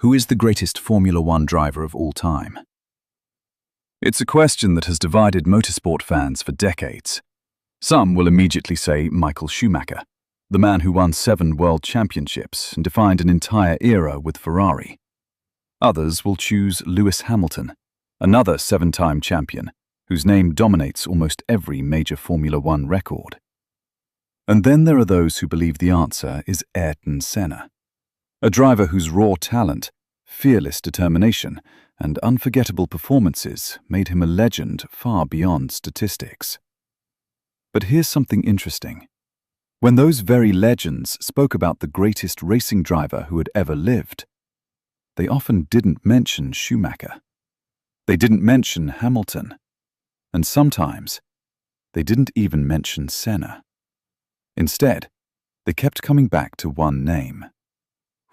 Who is the greatest Formula One driver of all time? It's a question that has divided motorsport fans for decades. Some will immediately say Michael Schumacher, the man who won 7 world championships and defined an entire era with Ferrari. Others will choose Lewis Hamilton, another 7-time champion, whose name dominates almost every major Formula One record. And then there are those who believe the answer is Ayrton Senna, a driver whose raw talent, fearless determination, and unforgettable performances made him a legend far beyond statistics. But here's something interesting. When those very legends spoke about the greatest racing driver who had ever lived, they often didn't mention Schumacher. They didn't mention Hamilton. And sometimes, they didn't even mention Senna. Instead, they kept coming back to one name: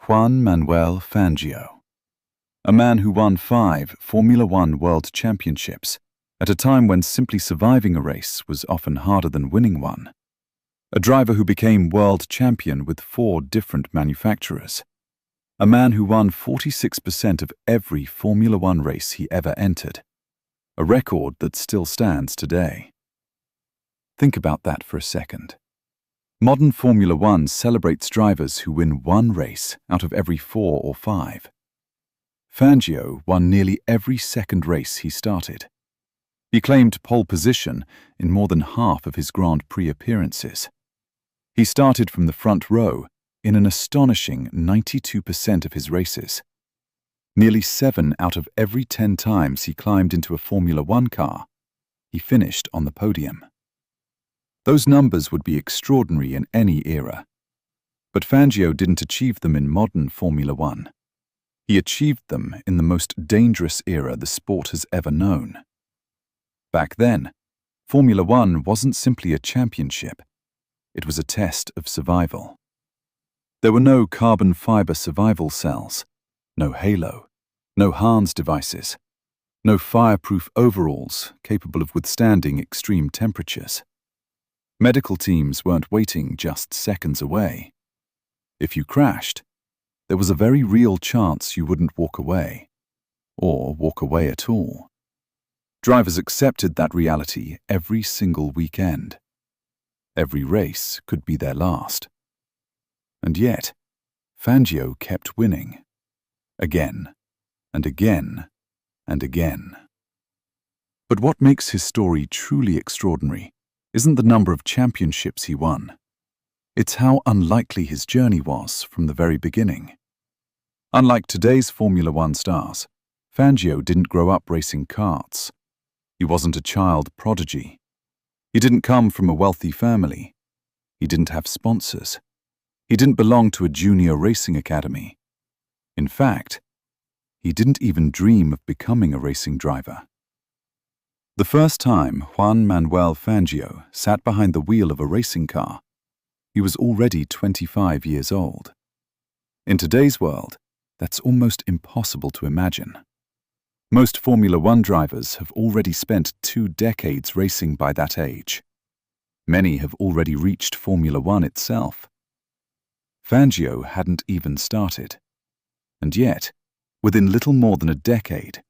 Juan Manuel Fangio, a man who won 5 Formula One world championships at a time when simply surviving a race was often harder than winning one. A driver who became world champion with 4 different manufacturers. A man who won 46% of every Formula One race he ever entered. A record that still stands today. Think about that for a second. Modern Formula One celebrates drivers who win 1 race out of every 4 or 5. Fangio won nearly every second race he started. He claimed pole position in more than half of his Grand Prix appearances. He started from the front row in an astonishing 92% of his races. Nearly 7 out of every 10 times he climbed into a Formula One car, he finished on the podium. Those numbers would be extraordinary in any era. But Fangio didn't achieve them in modern Formula One. He achieved them in the most dangerous era the sport has ever known. Back then, Formula One wasn't simply a championship. It was a test of survival. There were no carbon fiber survival cells, no halo, no Hans devices, no fireproof overalls capable of withstanding extreme temperatures. Medical teams weren't waiting just seconds away. If you crashed, there was a very real chance you wouldn't walk away, or walk away at all. Drivers accepted that reality every single weekend. Every race could be their last. And yet, Fangio kept winning. Again, and again, and again. But what makes his story truly extraordinary isn't the number of championships he won. It's how unlikely his journey was from the very beginning. Unlike today's Formula One stars, Fangio didn't grow up racing karts. He wasn't a child prodigy. He didn't come from a wealthy family. He didn't have sponsors. He didn't belong to a junior racing academy. In fact, he didn't even dream of becoming a racing driver. The first time Juan Manuel Fangio sat behind the wheel of a racing car, he was already 25 years old. In today's world, that's almost impossible to imagine. Most Formula One drivers have already spent 2 decades racing by that age. Many have already reached Formula One itself. Fangio hadn't even started. And yet, within little more than a decade,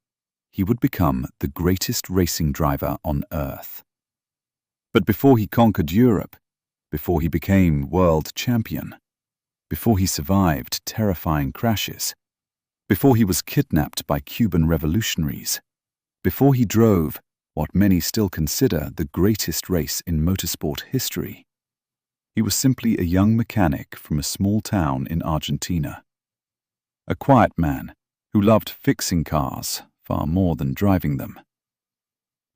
he would become the greatest racing driver on Earth. But before he conquered Europe, before he became world champion, before he survived terrifying crashes, before he was kidnapped by Cuban revolutionaries, before he drove what many still consider the greatest race in motorsport history, he was simply a young mechanic from a small town in Argentina. A quiet man who loved fixing cars far more than driving them.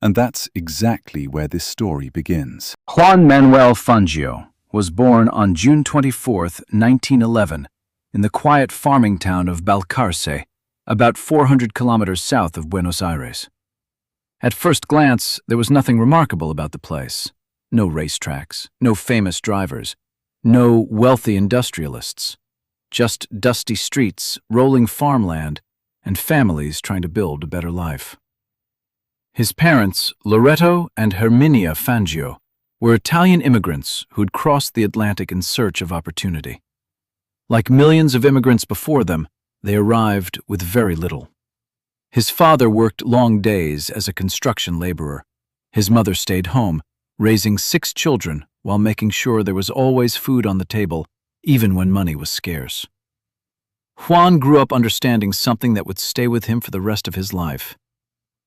And that's exactly where this story begins. Juan Manuel Fangio was born on June 24, 1911, in the quiet farming town of Balcarce, about 400 kilometers south of Buenos Aires. At first glance, there was nothing remarkable about the place. No racetracks, no famous drivers, no wealthy industrialists. Just dusty streets, rolling farmland, and families trying to build a better life. His parents, Loreto and Herminia Fangio, were Italian immigrants who'd crossed the Atlantic in search of opportunity. Like millions of immigrants before them, they arrived with very little. His father worked long days as a construction laborer. His mother stayed home, raising 6 children while making sure there was always food on the table, even when money was scarce. Juan grew up understanding something that would stay with him for the rest of his life.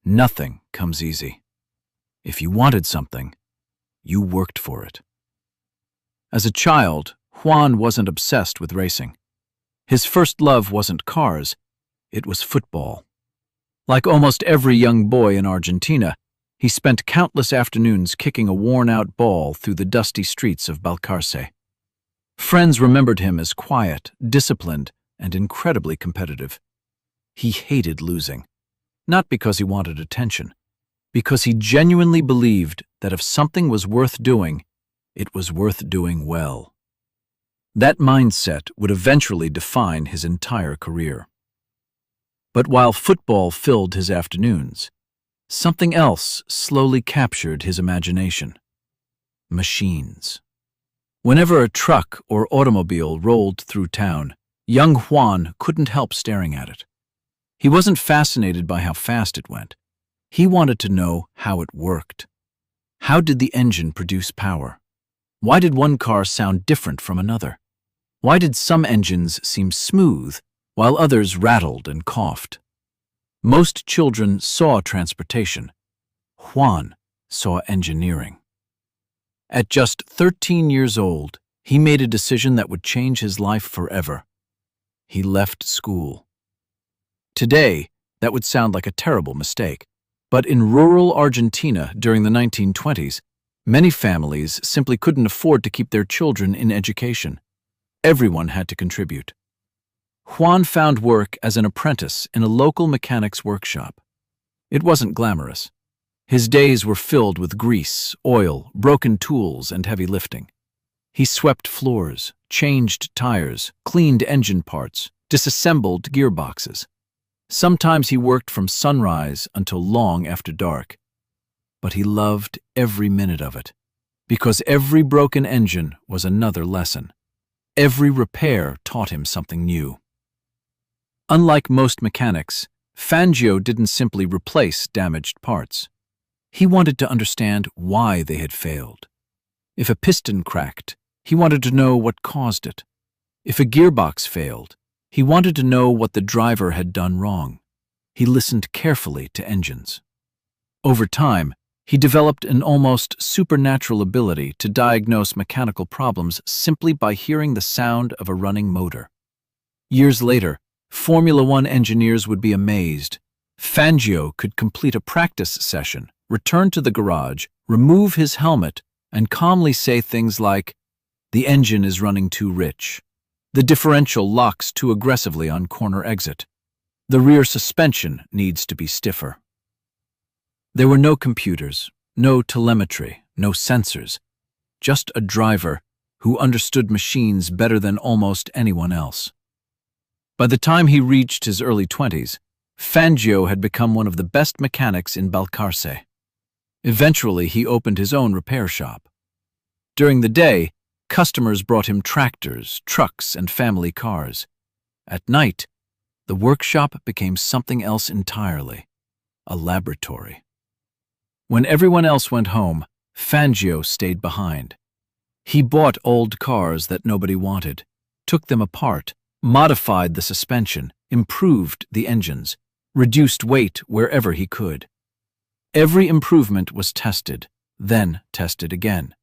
Nothing comes easy. If you wanted something, you worked for it. As a child, Juan wasn't obsessed with racing. His first love wasn't cars, it was football. Like almost every young boy in Argentina, he spent countless afternoons kicking a worn-out ball through the dusty streets of Balcarce. Friends remembered him as quiet, disciplined, and incredibly competitive. He hated losing, not because he wanted attention, because he genuinely believed that if something was worth doing, it was worth doing well. That mindset would eventually define his entire career. But while football filled his afternoons, something else slowly captured his imagination. Machines. Whenever a truck or automobile rolled through town, young Juan couldn't help staring at it. He wasn't fascinated by how fast it went. He wanted to know how it worked. How did the engine produce power? Why did one car sound different from another? Why did some engines seem smooth, while others rattled and coughed? Most children saw transportation. Juan saw engineering. At just 13 years old, he made a decision that would change his life forever. He left school. Today, that would sound like a terrible mistake, but in rural Argentina during the 1920s, many families simply couldn't afford to keep their children in education. Everyone had to contribute. Juan found work as an apprentice in a local mechanic's workshop. It wasn't glamorous. His days were filled with grease, oil, broken tools, and heavy lifting. He swept floors, changed tires, cleaned engine parts, disassembled gearboxes. Sometimes he worked from sunrise until long after dark. But he loved every minute of it, because every broken engine was another lesson. Every repair taught him something new. Unlike most mechanics, Fangio didn't simply replace damaged parts. He wanted to understand why they had failed. If a piston cracked, he wanted to know what caused it. If a gearbox failed, he wanted to know what the driver had done wrong. He listened carefully to engines. Over time, he developed an almost supernatural ability to diagnose mechanical problems simply by hearing the sound of a running motor. Years later, Formula One engineers would be amazed. Fangio could complete a practice session, return to the garage, remove his helmet, and calmly say things like, "The engine is running too rich. The differential locks too aggressively on corner exit. The rear suspension needs to be stiffer." There were no computers, no telemetry, no sensors, just a driver who understood machines better than almost anyone else. By the time he reached his early 20s, Fangio had become one of the best mechanics in Balcarce. Eventually, he opened his own repair shop. During the day, customers brought him tractors, trucks, and family cars. At night, the workshop became something else entirely, a laboratory. When everyone else went home, Fangio stayed behind. He bought old cars that nobody wanted, took them apart, modified the suspension, improved the engines, reduced weight wherever he could. Every improvement was tested, then tested again.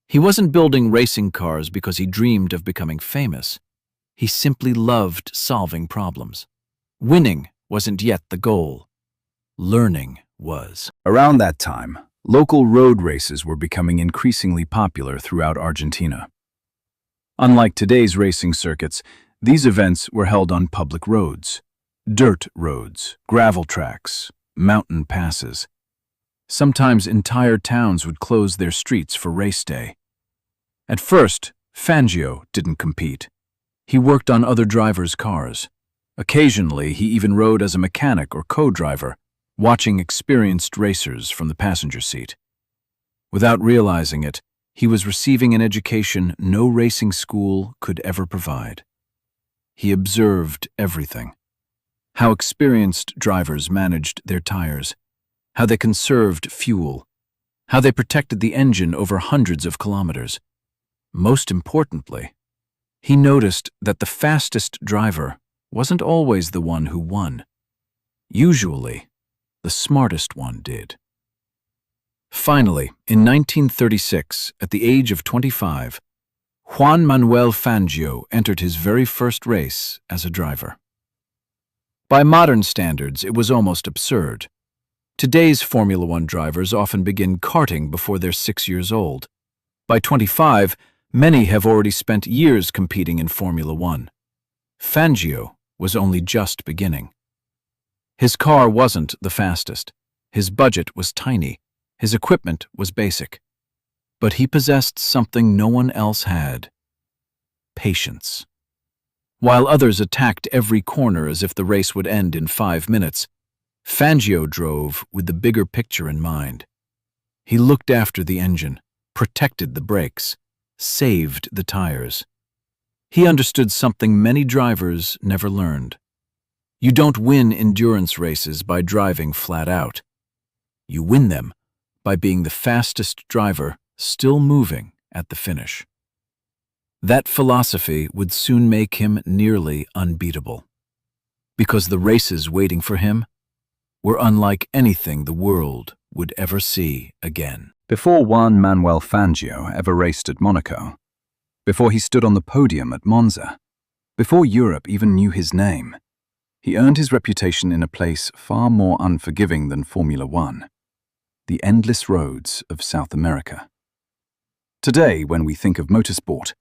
He wasn't building racing cars because he dreamed of becoming famous. He simply loved solving problems. Winning wasn't yet the goal. Learning was. Around that time, local road races were becoming increasingly popular throughout Argentina. Unlike today's racing circuits, these events were held on public roads, dirt roads, gravel tracks, mountain passes. Sometimes entire towns would close their streets for race day. At first, Fangio didn't compete. He worked on other drivers' cars. Occasionally, he even rode as a mechanic or co-driver, watching experienced racers from the passenger seat. Without realizing it, he was receiving an education no racing school could ever provide. He observed everything. How experienced drivers managed their tires, how they conserved fuel, how they protected the engine over hundreds of kilometers. Most importantly, he noticed that the fastest driver wasn't always the one who won. Usually, the smartest one did. Finally, in 1936, at the age of 25, Juan Manuel Fangio entered his very first race as a driver. By modern standards, it was almost absurd. Today's Formula One drivers often begin karting before they're 6 years old. By 25, many have already spent years competing in Formula One. Fangio was only just beginning. His car wasn't the fastest. His budget was tiny. His equipment was basic. But he possessed something no one else had: patience. While others attacked every corner as if the race would end in 5 minutes, Fangio drove with the bigger picture in mind. He looked after the engine, protected the brakes, saved the tires. He understood something many drivers never learned. You don't win endurance races by driving flat out. You win them by being the fastest driver still moving at the finish. That philosophy would soon make him nearly unbeatable, because the races waiting for him were unlike anything the world would ever see again. Before Juan Manuel Fangio ever raced at Monaco, before he stood on the podium at Monza, before Europe even knew his name, he earned his reputation in a place far more unforgiving than Formula One: the endless roads of South America. Today, when we think of motorsport,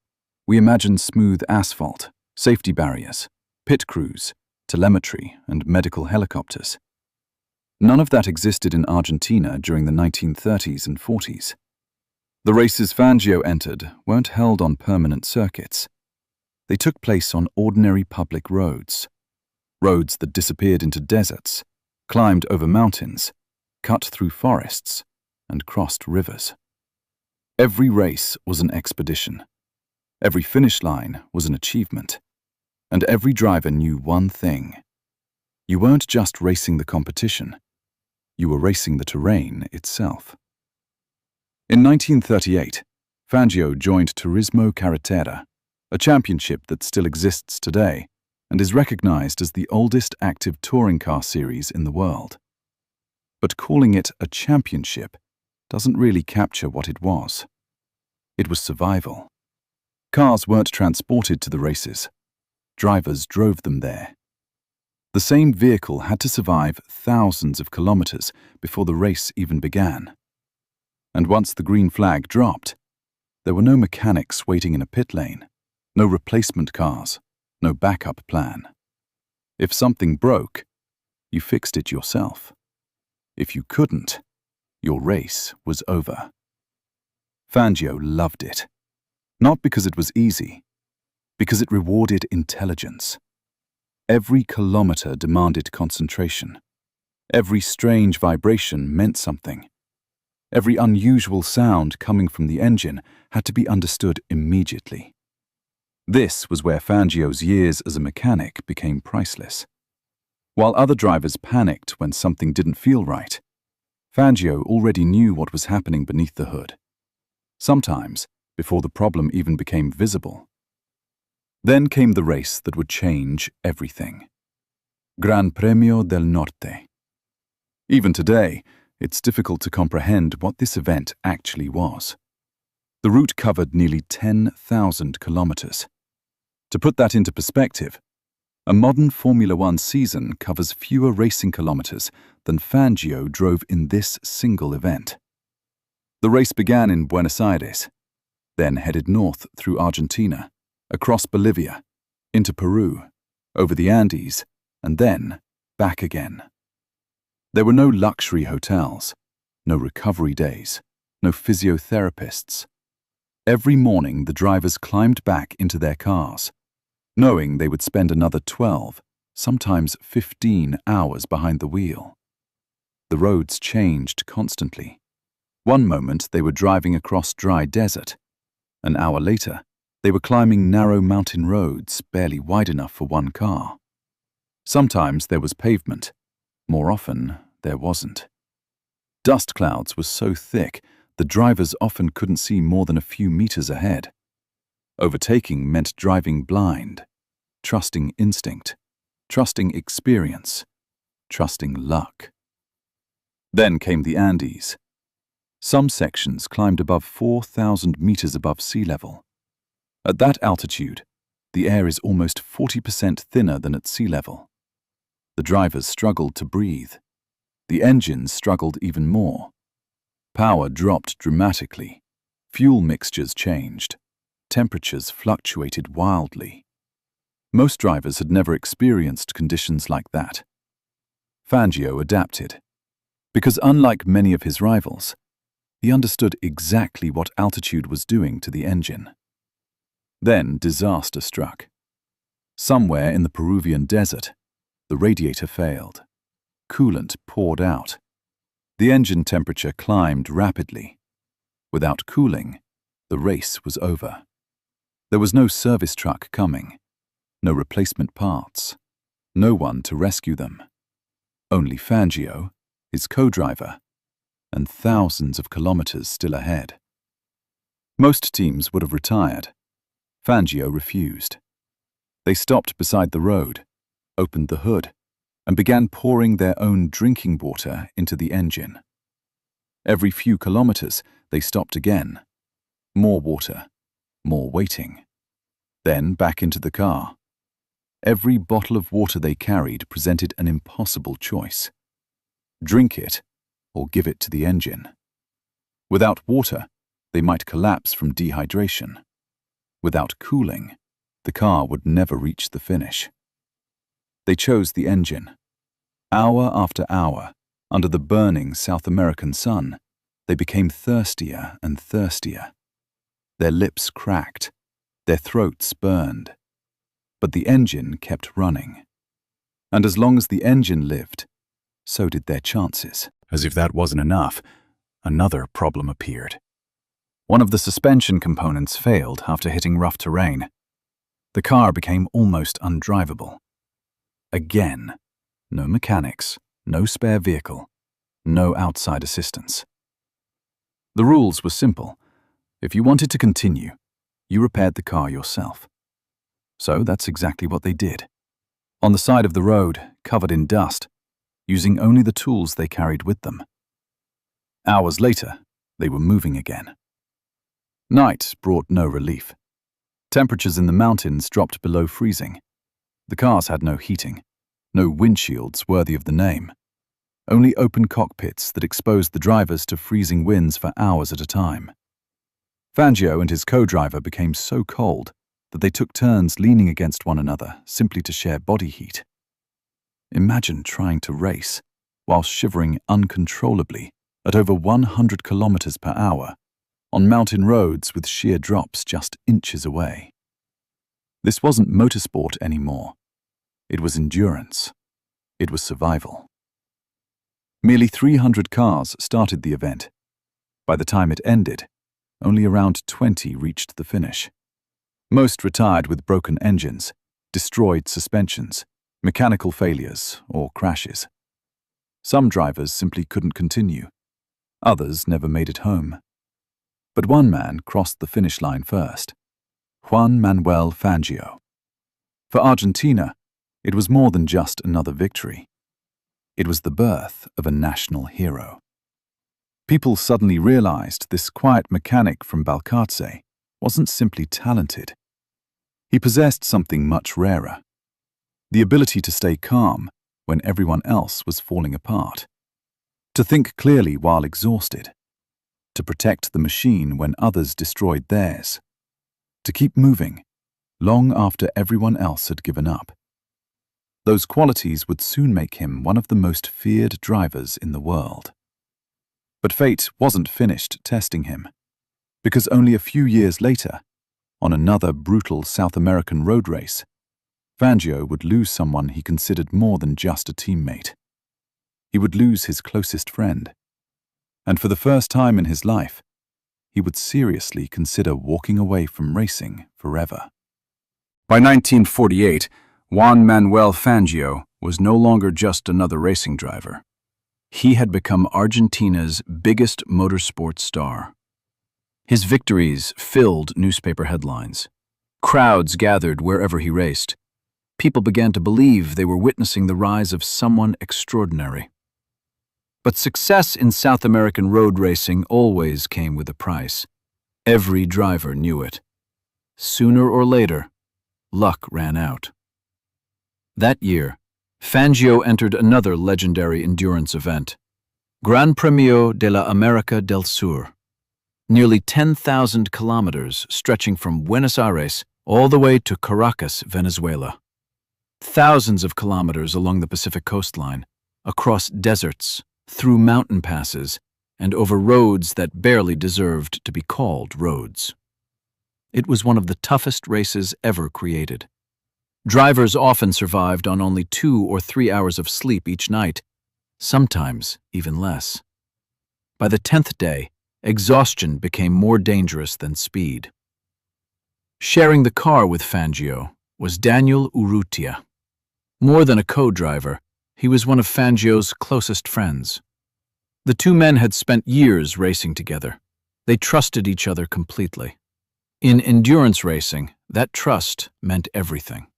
we imagine smooth asphalt, safety barriers, pit crews, telemetry, and medical helicopters. None of that existed in Argentina during the 1930s and 40s. The races Fangio entered weren't held on permanent circuits. They took place on ordinary public roads that disappeared into deserts, climbed over mountains, cut through forests, and crossed rivers. Every race was an expedition. Every finish line was an achievement. And every driver knew one thing: you weren't just racing the competition, you were racing the terrain itself. In 1938, Fangio joined Turismo Carretera, a championship that still exists today and is recognized as the oldest active touring car series in the world. But calling it a championship doesn't really capture what it was. It was survival. Cars weren't transported to the races. Drivers drove them there. The same vehicle had to survive thousands of kilometers before the race even began. And once the green flag dropped, there were no mechanics waiting in a pit lane, no replacement cars, no backup plan. If something broke, you fixed it yourself. If you couldn't, your race was over. Fangio loved it. Not because it was easy, because it rewarded intelligence. Every kilometer demanded concentration. Every strange vibration meant something. Every unusual sound coming from the engine had to be understood immediately. This was where Fangio's years as a mechanic became priceless. While other drivers panicked when something didn't feel right, Fangio already knew what was happening beneath the hood. Sometimes, before the problem even became visible. Then came the race that would change everything. Gran Premio del Norte. Even today, it's difficult to comprehend what this event actually was. The route covered nearly 10,000 kilometers. To put that into perspective, a modern Formula One season covers fewer racing kilometers than Fangio drove in this single event. The race began in Buenos Aires, then headed north through Argentina, across Bolivia, into Peru, over the Andes, and then back again. There were no luxury hotels, no recovery days, no physiotherapists. Every morning the drivers climbed back into their cars, knowing they would spend another 12, sometimes 15 hours behind the wheel. The roads changed constantly. One moment they were driving across dry desert. An hour later, They were climbing narrow mountain roads, barely wide enough for one car. Sometimes there was pavement. More often, there wasn't. Dust clouds were so thick, the drivers often couldn't see more than a few meters ahead. Overtaking meant driving blind, trusting instinct, trusting experience, trusting luck. Then came the Andes. Some sections climbed above 4,000 meters above sea level. At that altitude, the air is almost 40% thinner than at sea level. The drivers struggled to breathe. The engines struggled even more. Power dropped dramatically. Fuel mixtures changed. Temperatures fluctuated wildly. Most drivers had never experienced conditions like that. Fangio adapted, because unlike many of his rivals, he understood exactly what altitude was doing to the engine. Then disaster struck. Somewhere in the Peruvian desert, the radiator failed. Coolant poured out. The engine temperature climbed rapidly. Without cooling, the race was over. There was no service truck coming, no replacement parts, no one to rescue them. Only Fangio, his co-driver, and thousands of kilometers still ahead. Most teams would have retired. Fangio refused. They stopped beside the road, opened the hood, and began pouring their own drinking water into the engine. Every few kilometers, they stopped again. More water, more waiting. Then back into the car. Every bottle of water they carried presented an impossible choice. Drink it, or give it to the engine. Without water, they might collapse from dehydration. Without cooling, the car would never reach the finish. They chose the engine. Hour after hour, under the burning South American sun, they became thirstier and thirstier. Their lips cracked, their throats burned. But the engine kept running. And as long as the engine lived, so did their chances. As if that wasn't enough, another problem appeared. One of the suspension components failed after hitting rough terrain. The car became almost undrivable. Again, no mechanics, no spare vehicle, no outside assistance. The rules were simple. If you wanted to continue, you repaired the car yourself. So that's exactly what they did. On the side of the road, covered in dust, using only the tools they carried with them. Hours later, they were moving again. Night brought no relief. Temperatures in the mountains dropped below freezing. The cars had no heating, no windshields worthy of the name, only open cockpits that exposed the drivers to freezing winds for hours at a time. Fangio and his co-driver became so cold that they took turns leaning against one another simply to share body heat. Imagine trying to race while shivering uncontrollably at over 100 kilometers per hour on mountain roads with sheer drops just inches away. This wasn't motorsport anymore. It was endurance. It was survival. Merely 300 cars started the event. By the time it ended, only around 20 reached the finish. Most retired with broken engines, destroyed suspensions, mechanical failures, or crashes. Some drivers simply couldn't continue. Others never made it home. But one man crossed the finish line first. Juan Manuel Fangio. For Argentina, it was more than just another victory. It was the birth of a national hero. People suddenly realized this quiet mechanic from Balcarce wasn't simply talented. He possessed something much rarer. The ability to stay calm when everyone else was falling apart. To think clearly while exhausted. To protect the machine when others destroyed theirs. To keep moving, long after everyone else had given up. Those qualities would soon make him one of the most feared drivers in the world. But fate wasn't finished testing him, because only a few years later, on another brutal South American road race, Fangio would lose someone he considered more than just a teammate. He would lose his closest friend. And for the first time in his life, he would seriously consider walking away from racing forever. By 1948, Juan Manuel Fangio was no longer just another racing driver. He had become Argentina's biggest motorsport star. His victories filled newspaper headlines. Crowds gathered wherever he raced. People began to believe they were witnessing the rise of someone extraordinary. But success in South American road racing always came with a price. Every driver knew it. Sooner or later, luck ran out. That year, Fangio entered another legendary endurance event, Gran Premio de la América del Sur. Nearly 10,000 kilometers stretching from Buenos Aires all the way to Caracas, Venezuela. Thousands of kilometers along the Pacific coastline, across deserts, through mountain passes, and over roads that barely deserved to be called roads. It was one of the toughest races ever created. Drivers often survived on only 2 or 3 hours of sleep each night, sometimes even less. By the 10th day, exhaustion became more dangerous than speed. Sharing the car with Fangio was Daniel Urrutia. More than a co-driver, he was one of Fangio's closest friends. The two men had spent years racing together. They trusted each other completely. In endurance racing, that trust meant everything.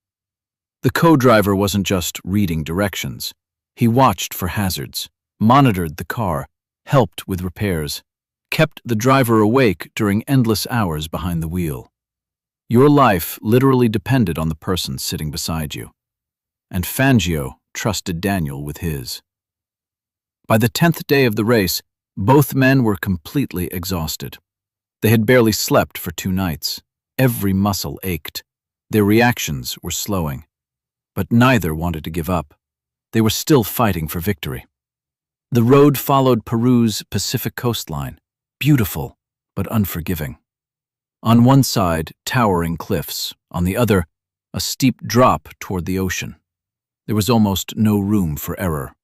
The co-driver wasn't just reading directions. He watched for hazards, monitored the car, helped with repairs, kept the driver awake during endless hours behind the wheel. Your life literally depended on the person sitting beside you. And Fangio trusted Daniel with his. By the 10th day of the race, both men were completely exhausted. They had barely slept for 2 nights. Every muscle ached. Their reactions were slowing. But neither wanted to give up. They were still fighting for victory. The road followed Peru's Pacific coastline, beautiful but unforgiving. On one side, towering cliffs. On the other, a steep drop toward the ocean. There was almost no room for error.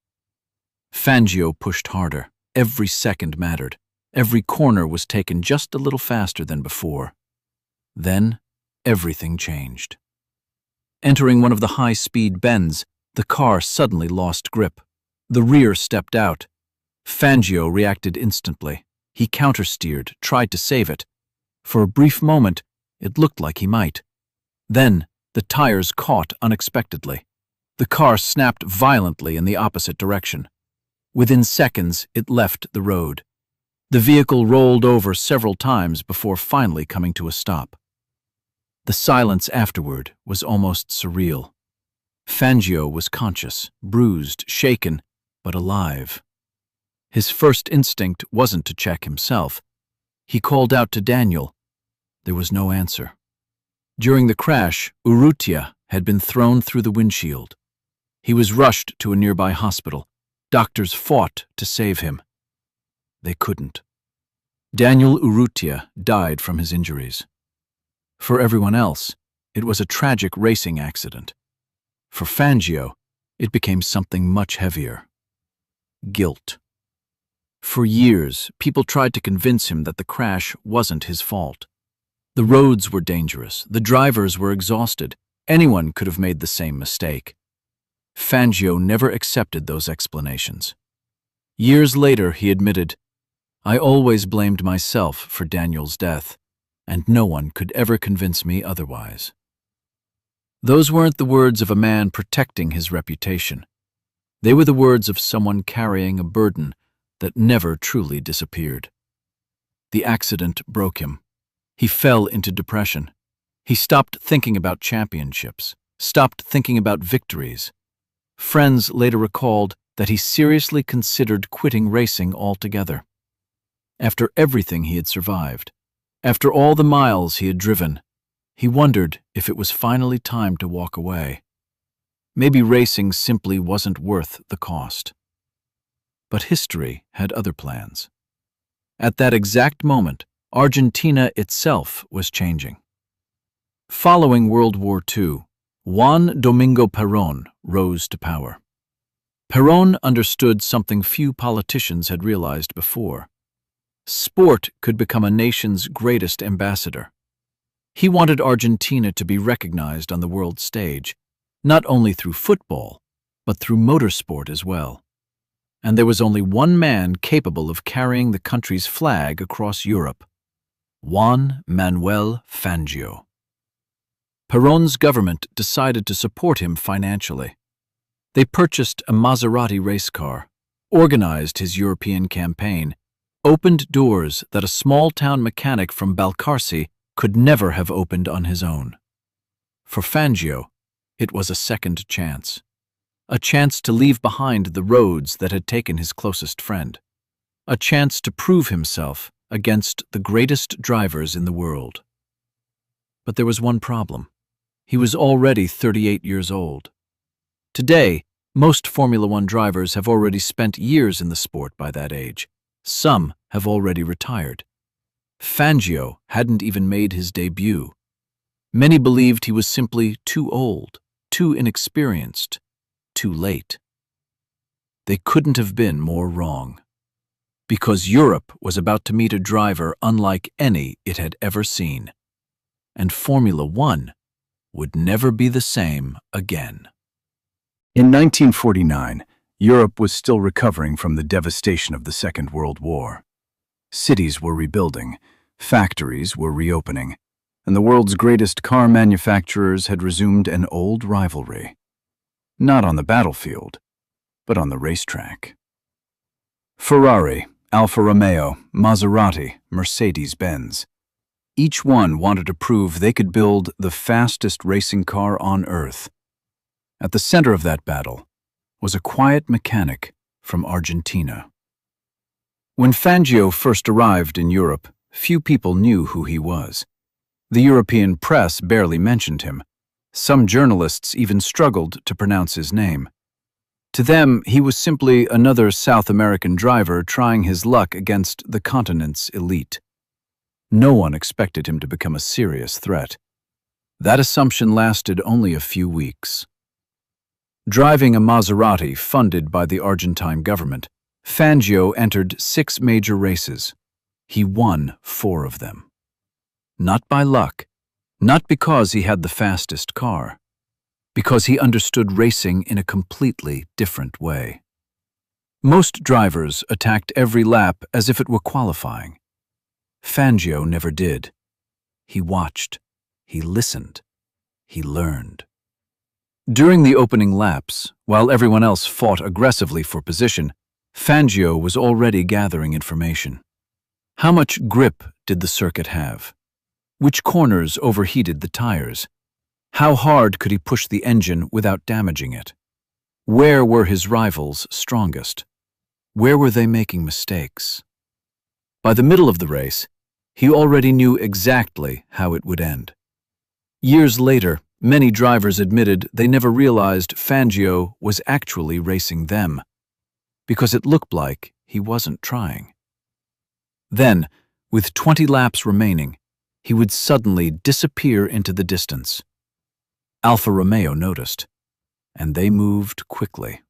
Fangio pushed harder. Every second mattered. Every corner was taken just a little faster than before. Then, everything changed. Entering one of the high-speed bends, the car suddenly lost grip. The rear stepped out. Fangio reacted instantly. He countersteered, tried to save it. For a brief moment, it looked like he might. Then, the tires caught unexpectedly. The car snapped violently in the opposite direction. Within seconds, it left the road. The vehicle rolled over several times before finally coming to a stop. The silence afterward was almost surreal. Fangio was conscious, bruised, shaken, but alive. His first instinct wasn't to check himself. He called out to Daniel. There was no answer. During the crash, Urrutia had been thrown through the windshield. He was rushed to a nearby hospital. Doctors fought to save him. They couldn't. Daniel Urrutia died from his injuries. For everyone else, it was a tragic racing accident. For Fangio, it became something much heavier. Guilt. For years, people tried to convince him that the crash wasn't his fault. The roads were dangerous, the drivers were exhausted, anyone could have made the same mistake. Fangio never accepted those explanations. Years later, he admitted, "I always blamed myself for Daniel's death, and no one could ever convince me otherwise." Those weren't the words of a man protecting his reputation. They were the words of someone carrying a burden that never truly disappeared. The accident broke him. He fell into depression. He stopped thinking about championships, stopped thinking about victories. Friends later recalled that he seriously considered quitting racing altogether. After everything he had survived, after all the miles he had driven, he wondered if it was finally time to walk away. Maybe racing simply wasn't worth the cost. But history had other plans. At that exact moment, Argentina itself was changing. Following World War II, Juan Domingo Perón rose to power. Perón understood something few politicians had realized before. Sport could become a nation's greatest ambassador. He wanted Argentina to be recognized on the world stage, not only through football, but through motorsport as well. And there was only one man capable of carrying the country's flag across Europe: Juan Manuel Fangio. Perón's government decided to support him financially. They purchased a Maserati race car, organized his European campaign, opened doors that a small-town mechanic from Balcarce could never have opened on his own. For Fangio, it was a second chance. A chance to leave behind the roads that had taken his closest friend. A chance to prove himself against the greatest drivers in the world. But there was one problem. He was already 38 years old. Today, most Formula One drivers have already spent years in the sport by that age. Some have already retired. Fangio hadn't even made his debut. Many believed he was simply too old, too inexperienced, too late. They couldn't have been more wrong. Because Europe was about to meet a driver unlike any it had ever seen. And Formula One would never be the same again. In 1949, Europe was still recovering from the devastation of the Second World War. Cities were rebuilding, factories were reopening, and the world's greatest car manufacturers had resumed an old rivalry. Not on the battlefield, but on the racetrack. Ferrari, Alfa Romeo, Maserati, Mercedes-Benz. Each one wanted to prove they could build the fastest racing car on Earth. At the center of that battle was a quiet mechanic from Argentina. When Fangio first arrived in Europe, few people knew who he was. The European press barely mentioned him. Some journalists even struggled to pronounce his name. To them, he was simply another South American driver trying his luck against the continent's elite. No one expected him to become a serious threat. That assumption lasted only a few weeks. Driving a Maserati funded by the Argentine government, Fangio entered 6 major races. He won 4 of them. Not by luck, not because he had the fastest car, because he understood racing in a completely different way. Most drivers attacked every lap as if it were qualifying. Fangio never did. He watched, he listened, he learned. During the opening laps, while everyone else fought aggressively for position, Fangio was already gathering information. How much grip did the circuit have? Which corners overheated the tires? How hard could he push the engine without damaging it? Where were his rivals strongest? Where were they making mistakes? By the middle of the race, he already knew exactly how it would end. Years later, many drivers admitted they never realized Fangio was actually racing them, because it looked like he wasn't trying. Then, with 20 laps remaining, he would suddenly disappear into the distance. Alfa Romeo noticed, and they moved quickly.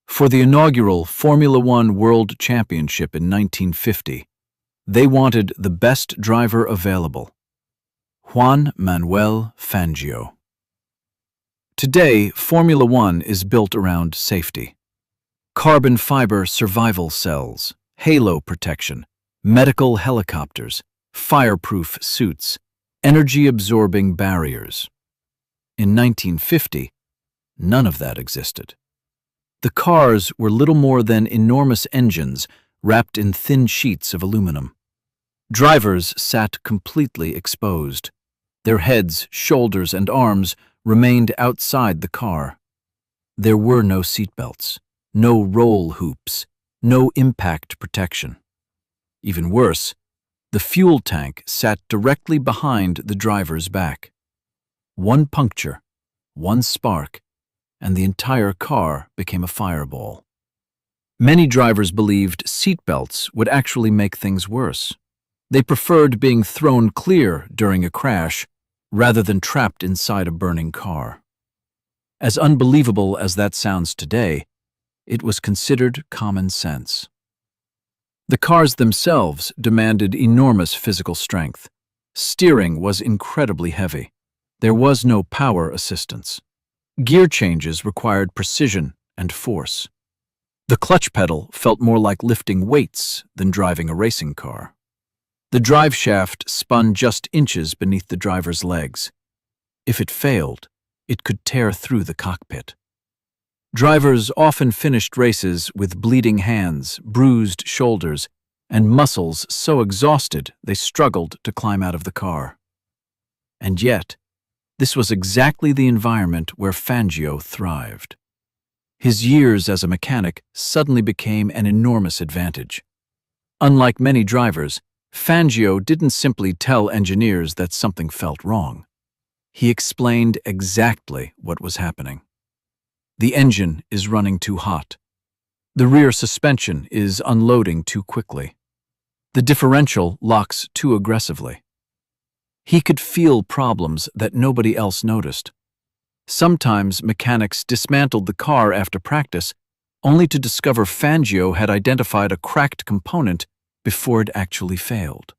For the inaugural Formula One World Championship in 1950, they wanted the best driver available, Juan Manuel Fangio. Today, Formula One is built around safety. Carbon fiber survival cells, halo protection, medical helicopters, fireproof suits, energy-absorbing barriers. In 1950, none of that existed. The cars were little more than enormous engines wrapped in thin sheets of aluminum. Drivers sat completely exposed. Their heads, shoulders, and arms remained outside the car. There were no seatbelts, no roll hoops, no impact protection. Even worse, the fuel tank sat directly behind the driver's back. One puncture, one spark, and the entire car became a fireball. Many drivers believed seatbelts would actually make things worse. They preferred being thrown clear during a crash rather than trapped inside a burning car. As unbelievable as that sounds today, it was considered common sense. The cars themselves demanded enormous physical strength. Steering was incredibly heavy. There was no power assistance. Gear changes required precision and force. The clutch pedal felt more like lifting weights than driving a racing car. The drive shaft spun just inches beneath the driver's legs. If it failed, it could tear through the cockpit. Drivers often finished races with bleeding hands, bruised shoulders, and muscles so exhausted they struggled to climb out of the car. And yet, this was exactly the environment where Fangio thrived. His years as a mechanic suddenly became an enormous advantage. Unlike many drivers, Fangio didn't simply tell engineers that something felt wrong. He explained exactly what was happening. The engine is running too hot. The rear suspension is unloading too quickly. The differential locks too aggressively. He could feel problems that nobody else noticed. Sometimes mechanics dismantled the car after practice, only to discover Fangio had identified a cracked component before it actually failed.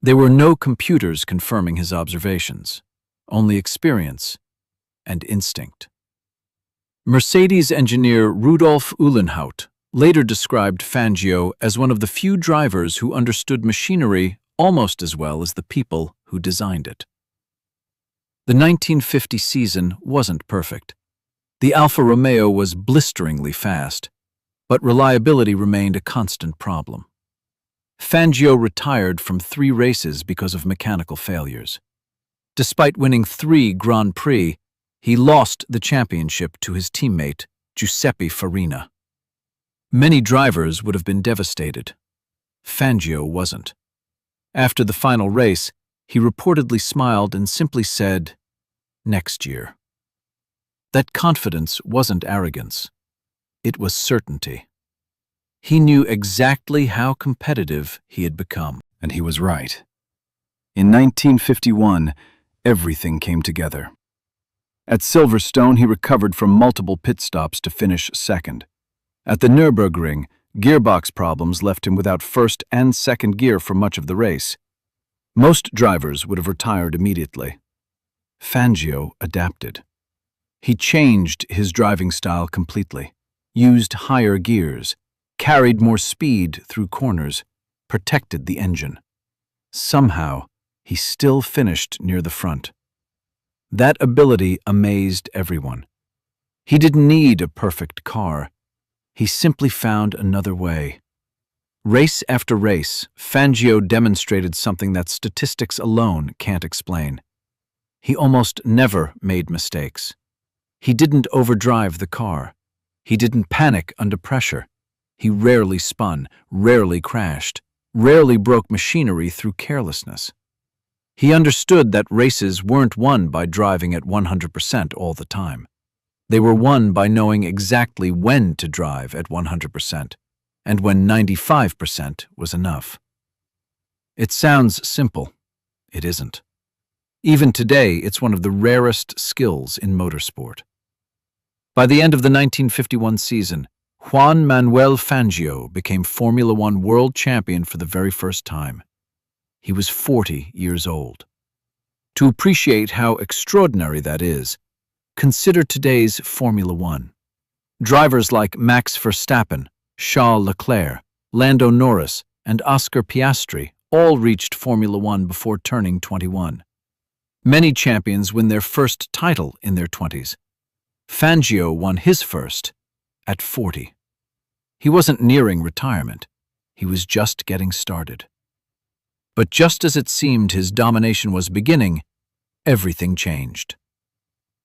There were no computers confirming his observations, only experience and instinct. Mercedes engineer Rudolf Uhlenhaut later described Fangio as one of the few drivers who understood machinery almost as well as the people who designed it. The 1950 season wasn't perfect. The Alfa Romeo was blisteringly fast, but reliability remained a constant problem. Fangio retired from 3 races because of mechanical failures. Despite winning 3 Grand Prix, he lost the championship to his teammate, Giuseppe Farina. Many drivers would have been devastated. Fangio wasn't. After the final race, he reportedly smiled and simply said, "Next year." That confidence wasn't arrogance. It was certainty. He knew exactly how competitive he had become. And he was right. In 1951, everything came together. At Silverstone, he recovered from multiple pit stops to finish second. At the Nürburgring, gearbox problems left him without first and second gear for much of the race. Most drivers would have retired immediately. Fangio adapted. He changed his driving style completely, used higher gears, carried more speed through corners, protected the engine. Somehow, he still finished near the front. That ability amazed everyone. He didn't need a perfect car. He simply found another way. Race after race, Fangio demonstrated something that statistics alone can't explain. He almost never made mistakes. He didn't overdrive the car. He didn't panic under pressure. He rarely spun, rarely crashed, rarely broke machinery through carelessness. He understood that races weren't won by driving at 100% all the time. They were won by knowing exactly when to drive at 100%, and when 95% was enough. It sounds simple. It isn't. Even today, it's one of the rarest skills in motorsport. By the end of the 1951 season, Juan Manuel Fangio became Formula One world champion for the very first time. He was 40 years old. To appreciate how extraordinary that is, consider today's Formula One. Drivers like Max Verstappen, Charles Leclerc, Lando Norris, and Oscar Piastri all reached Formula One before turning 21. Many champions win their first title in their 20s. Fangio won his first at 40. He wasn't nearing retirement. He was just getting started. But just as it seemed his domination was beginning, everything changed.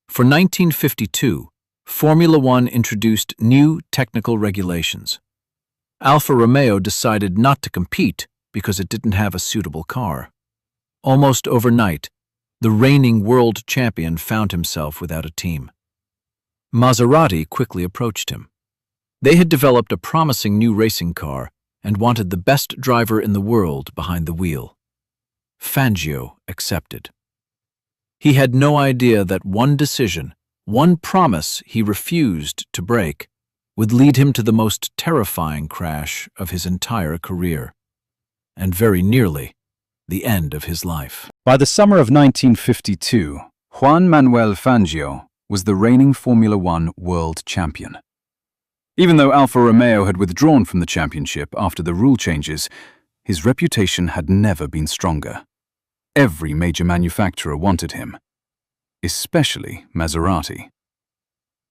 For 1952, Formula One introduced new technical regulations. Alfa Romeo decided not to compete because it didn't have a suitable car. Almost overnight, the reigning world champion found himself without a team. Maserati quickly approached him. They had developed a promising new racing car and wanted the best driver in the world behind the wheel. Fangio accepted. He had no idea that one decision, one promise he refused to break, would lead him to the most terrifying crash of his entire career, and very nearly the end of his life. By the summer of 1952, Juan Manuel Fangio was the reigning Formula One world champion. Even though Alfa Romeo had withdrawn from the championship after the rule changes, his reputation had never been stronger. Every major manufacturer wanted him, especially Maserati.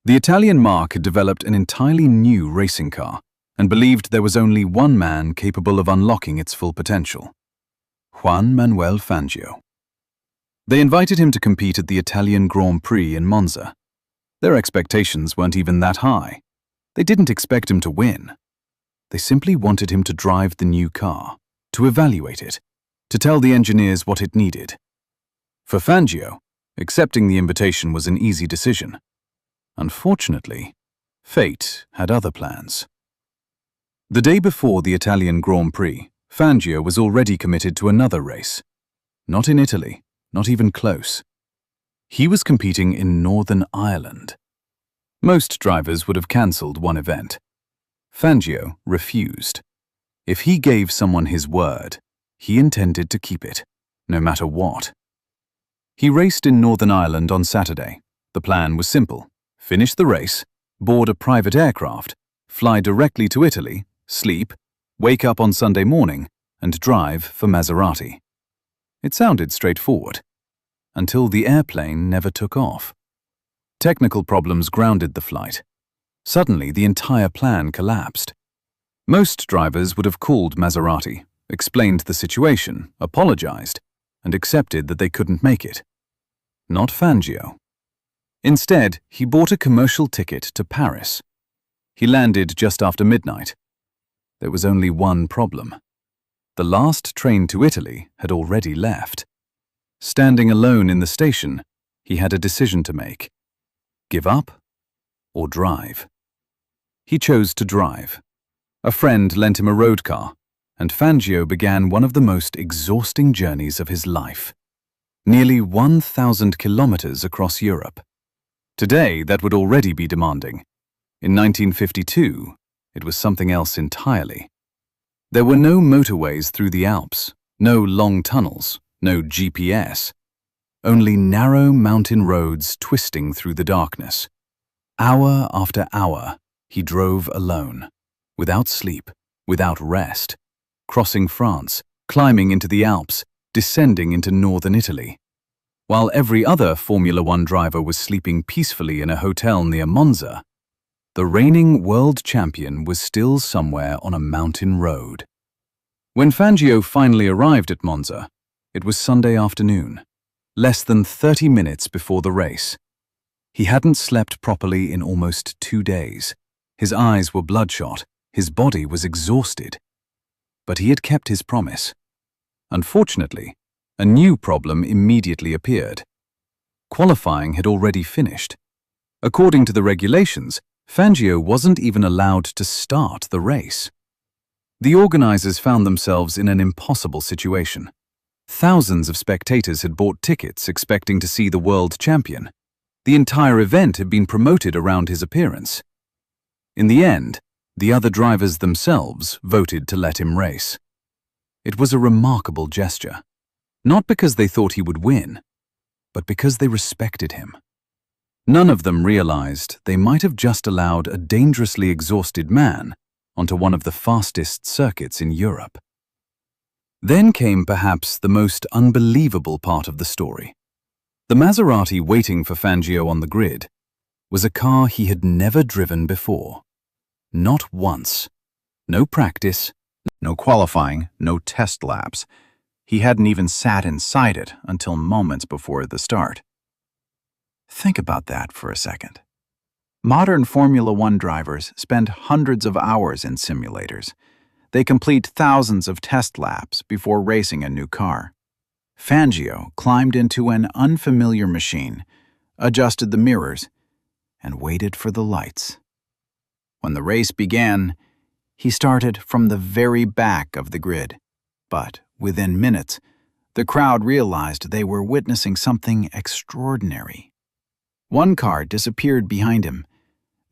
The Italian marque had developed an entirely new racing car and believed there was only one man capable of unlocking its full potential: Juan Manuel Fangio. They invited him to compete at the Italian Grand Prix in Monza. Their expectations weren't even that high. They didn't expect him to win. They simply wanted him to drive the new car, to evaluate it, to tell the engineers what it needed. For Fangio, accepting the invitation was an easy decision. Unfortunately, fate had other plans. The day before the Italian Grand Prix, Fangio was already committed to another race. Not in Italy, not even close. He was competing in Northern Ireland. Most drivers would have cancelled one event. Fangio refused. If he gave someone his word, he intended to keep it, no matter what. He raced in Northern Ireland on Saturday. The plan was simple: finish the race, board a private aircraft, fly directly to Italy, sleep, wake up on Sunday morning, and drive for Maserati. It sounded straightforward, until the airplane never took off. Technical problems grounded the flight. Suddenly, the entire plan collapsed. Most drivers would have called Maserati, explained the situation, apologized, and accepted that they couldn't make it. Not Fangio. Instead, he bought a commercial ticket to Paris. He landed just after midnight. There was only one problem. The last train to Italy had already left. Standing alone in the station, he had a decision to make: give up or drive. He chose to drive. A friend lent him a road car, and Fangio began one of the most exhausting journeys of his life. Nearly 1,000 kilometers across Europe. Today, that would already be demanding. In 1952, it was something else entirely. There were no motorways through the Alps, no long tunnels, no GPS. Only narrow mountain roads twisting through the darkness. Hour after hour, he drove alone, without sleep, without rest, crossing France, climbing into the Alps, descending into northern Italy. While every other Formula One driver was sleeping peacefully in a hotel near Monza, the reigning world champion was still somewhere on a mountain road. When Fangio finally arrived at Monza, it was Sunday afternoon, less than 30 minutes before the race. He hadn't slept properly in almost 2 days. His eyes were bloodshot, his body was exhausted. But he had kept his promise. Unfortunately, a new problem immediately appeared. Qualifying had already finished. According to the regulations, Fangio wasn't even allowed to start the race. The organizers found themselves in an impossible situation. Thousands of spectators had bought tickets expecting to see the world champion. The entire event had been promoted around his appearance. In the end, the other drivers themselves voted to let him race. It was a remarkable gesture, not because they thought he would win, but because they respected him. None of them realized they might have just allowed a dangerously exhausted man onto one of the fastest circuits in Europe. Then came perhaps the most unbelievable part of the story. The Maserati waiting for Fangio on the grid was a car he had never driven before. Not once. No practice, no qualifying, no test laps. He hadn't even sat inside it until moments before the start. Think about that for a second. Modern Formula One drivers spend hundreds of hours in simulators. They complete thousands of test laps before racing a new car. Fangio climbed into an unfamiliar machine, adjusted the mirrors, and waited for the lights. When the race began, he started from the very back of the grid. But within minutes, the crowd realized they were witnessing something extraordinary. One car disappeared behind him,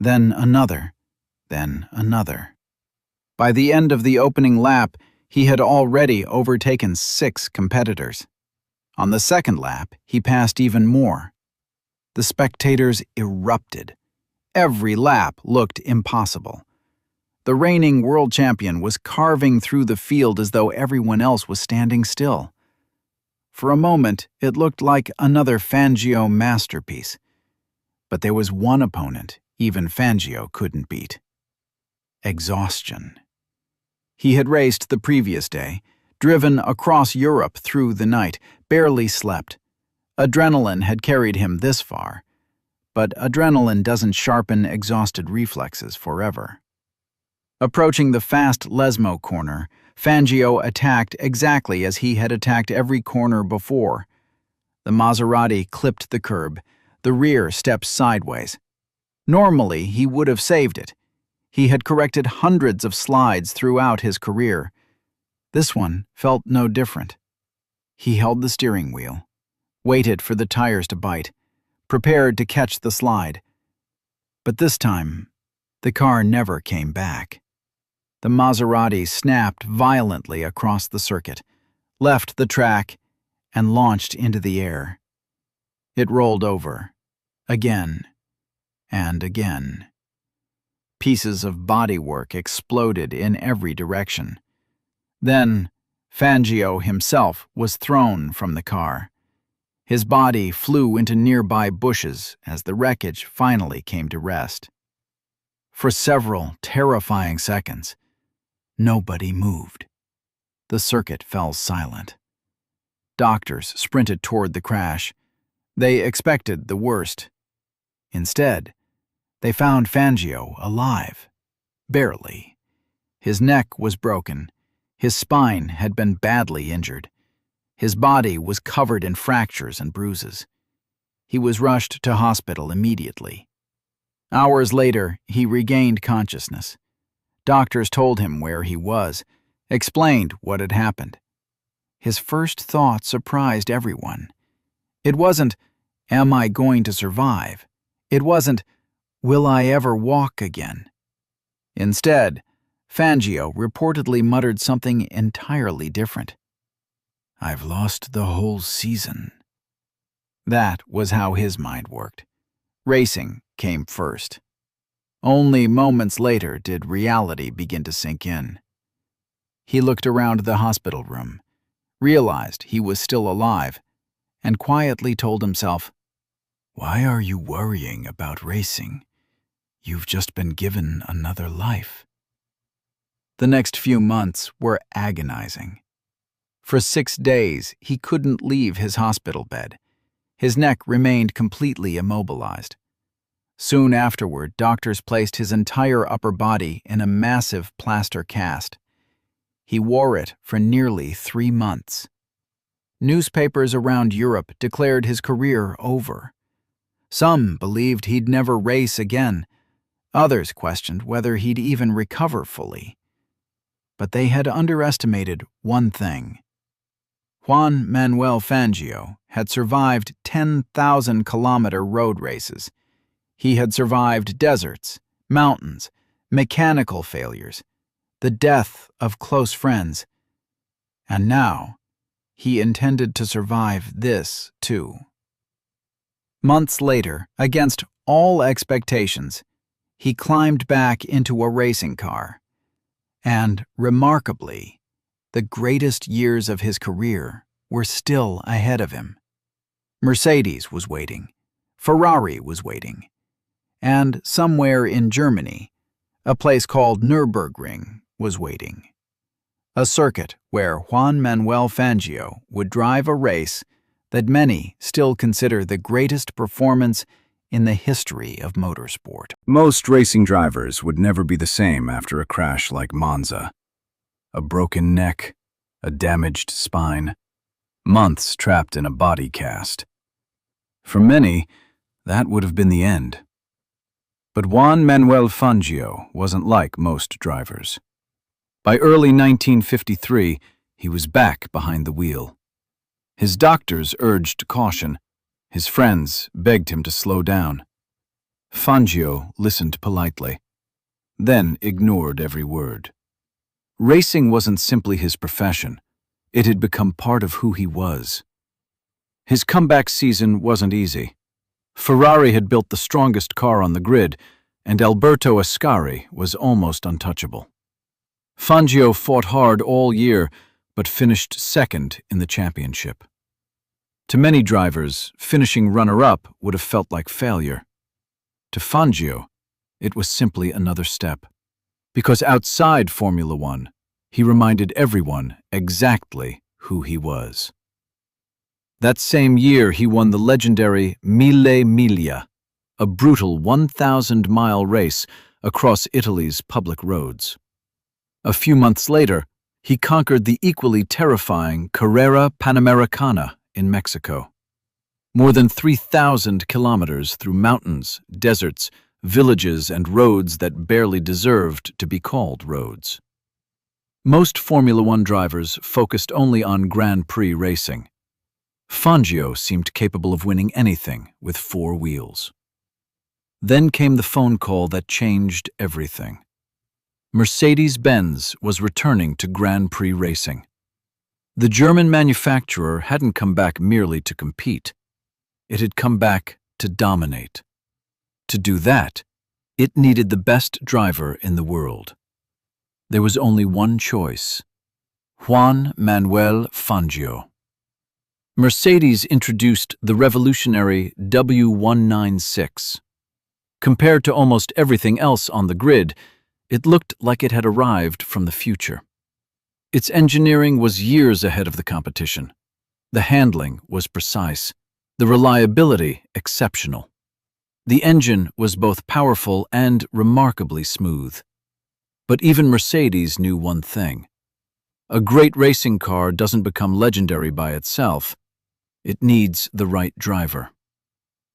then another, then another. By the end of the opening lap, he had already overtaken 6 competitors. On the second lap, he passed even more. The spectators erupted. Every lap looked impossible. The reigning world champion was carving through the field as though everyone else was standing still. For a moment, it looked like another Fangio masterpiece. But there was one opponent even Fangio couldn't beat: exhaustion. He had raced the previous day, driven across Europe through the night, barely slept. Adrenaline had carried him this far, but adrenaline doesn't sharpen exhausted reflexes forever. Approaching the fast Lesmo corner, Fangio attacked exactly as he had attacked every corner before. The Maserati clipped the curb, the rear stepped sideways. Normally, he would have saved it. He had corrected hundreds of slides throughout his career. This one felt no different. He held the steering wheel, waited for the tires to bite, prepared to catch the slide. But this time, the car never came back. The Maserati snapped violently across the circuit, left the track, and launched into the air. It rolled over, again and again. Pieces of bodywork exploded in every direction. Then, Fangio himself was thrown from the car. His body flew into nearby bushes as the wreckage finally came to rest. For several terrifying seconds, nobody moved. The circuit fell silent. Doctors sprinted toward the crash. They expected the worst. Instead, they found Fangio alive. Barely. His neck was broken. His spine had been badly injured. His body was covered in fractures and bruises. He was rushed to hospital immediately. Hours later, he regained consciousness. Doctors told him where he was, explained what had happened. His first thought surprised everyone. It wasn't, "Am I going to survive?" It wasn't, "Will I ever walk again?" Instead, Fangio reportedly muttered something entirely different. "I've lost the whole season." That was how his mind worked. Racing came first. Only moments later did reality begin to sink in. He looked around the hospital room, realized he was still alive, and quietly told himself, "Why are you worrying about racing? You've just been given another life." The next few months were agonizing. For 6 days, he couldn't leave his hospital bed. His neck remained completely immobilized. Soon afterward, doctors placed his entire upper body in a massive plaster cast. He wore it for nearly 3 months. Newspapers around Europe declared his career over. Some believed he'd never race again. Others questioned whether he'd even recover fully. But they had underestimated one thing. Juan Manuel Fangio had survived 10,000-kilometer road races. He had survived deserts, mountains, mechanical failures, the death of close friends. And now, he intended to survive this, too. Months later, against all expectations, he climbed back into a racing car. And, remarkably, the greatest years of his career were still ahead of him. Mercedes was waiting. Ferrari was waiting. And somewhere in Germany, a place called Nürburgring was waiting. A circuit where Juan Manuel Fangio would drive a race that many still consider the greatest performance in the history of motorsport. Most racing drivers would never be the same after a crash like Monza. A broken neck, a damaged spine, months trapped in a body cast. For many, that would have been the end. But Juan Manuel Fangio wasn't like most drivers. By early 1953, he was back behind the wheel. His doctors urged caution. His friends begged him to slow down. Fangio listened politely. then ignored every word. Racing wasn't simply his profession. It had become part of who he was. His comeback season wasn't easy. Ferrari had built the strongest car on the grid, and Alberto Ascari was almost untouchable. Fangio fought hard all year, but finished second in the championship. To many drivers, finishing runner-up would have felt like failure. To Fangio, it was simply another step. Because outside Formula One, he reminded everyone exactly who he was. That same year, he won the legendary Mille Miglia, a brutal 1,000-mile race across Italy's public roads. A few months later, he conquered the equally terrifying Carrera Panamericana in Mexico. More than 3,000 kilometers through mountains, deserts, villages, and roads that barely deserved to be called roads. Most Formula One drivers focused only on Grand Prix racing. Fangio seemed capable of winning anything with four wheels. Then came the phone call that changed everything. Mercedes-Benz was returning to Grand Prix racing. The German manufacturer hadn't come back merely to compete. It had come back to dominate. To do that, it needed the best driver in the world. There was only one choice: Juan Manuel Fangio. Mercedes introduced the revolutionary W196. Compared to almost everything else on the grid, it looked like it had arrived from the future. Its engineering was years ahead of the competition. The handling was precise, the reliability exceptional. The engine was both powerful and remarkably smooth. But even Mercedes knew one thing. A great racing car doesn't become legendary by itself. It needs the right driver.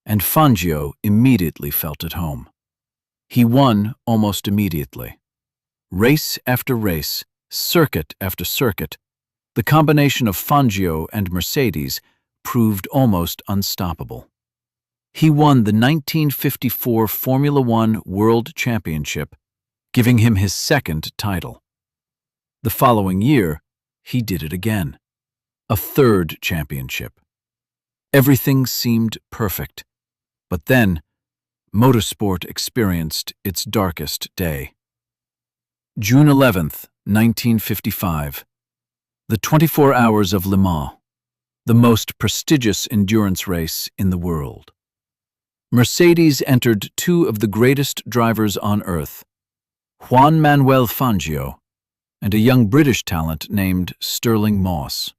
And Fangio immediately felt at home. He won almost immediately. Race after race, circuit after circuit, the combination of Fangio and Mercedes proved almost unstoppable. He won the 1954 Formula One World Championship, giving him his second title. The following year, he did it again. A third championship. Everything seemed perfect. But then, motorsport experienced its darkest day. June 11th, 1955. The 24 Hours of Le Mans, the most prestigious endurance race in the world. Mercedes entered two of the greatest drivers on earth, Juan Manuel Fangio and a young British talent named Stirling Moss.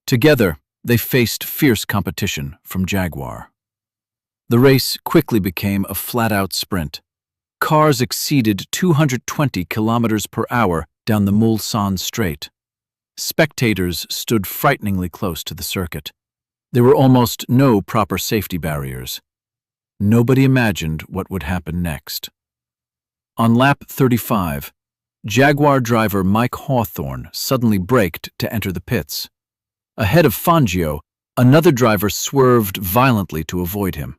Together, they faced fierce competition from Jaguar. The race quickly became a flat-out sprint. Cars exceeded 220 kilometers per hour down the Mulsanne Straight. Spectators stood frighteningly close to the circuit. There were almost no proper safety barriers. Nobody imagined what would happen next. On lap 35, Jaguar driver Mike Hawthorne suddenly braked to enter the pits. Ahead of Fangio, another driver swerved violently to avoid him.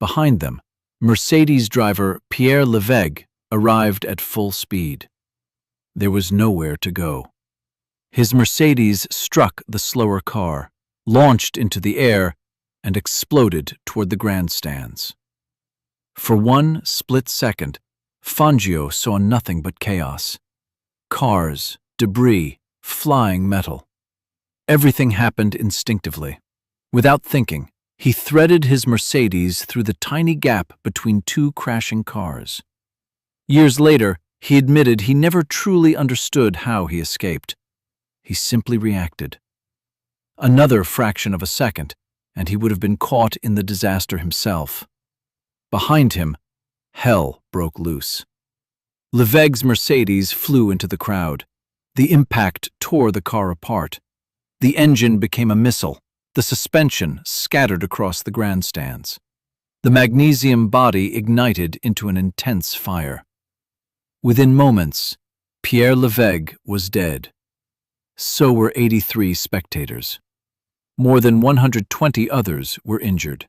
Behind them, Mercedes driver Pierre Levegh arrived at full speed. There was nowhere to go. His Mercedes struck the slower car, launched into the air, and exploded toward the grandstands. For one split second, Fangio saw nothing but chaos. Cars, debris, flying metal. Everything happened instinctively. Without thinking, he threaded his Mercedes through the tiny gap between two crashing cars. Years later, he admitted he never truly understood how he escaped. He simply reacted. Another fraction of a second, and he would have been caught in the disaster himself. Behind him, hell broke loose. Levegh's Mercedes flew into the crowd. The impact tore the car apart. The engine became a missile. The suspension scattered across the grandstands. The magnesium body ignited into an intense fire. Within moments, Pierre Levegh was dead. So were 83 spectators. More than 120 others were injured.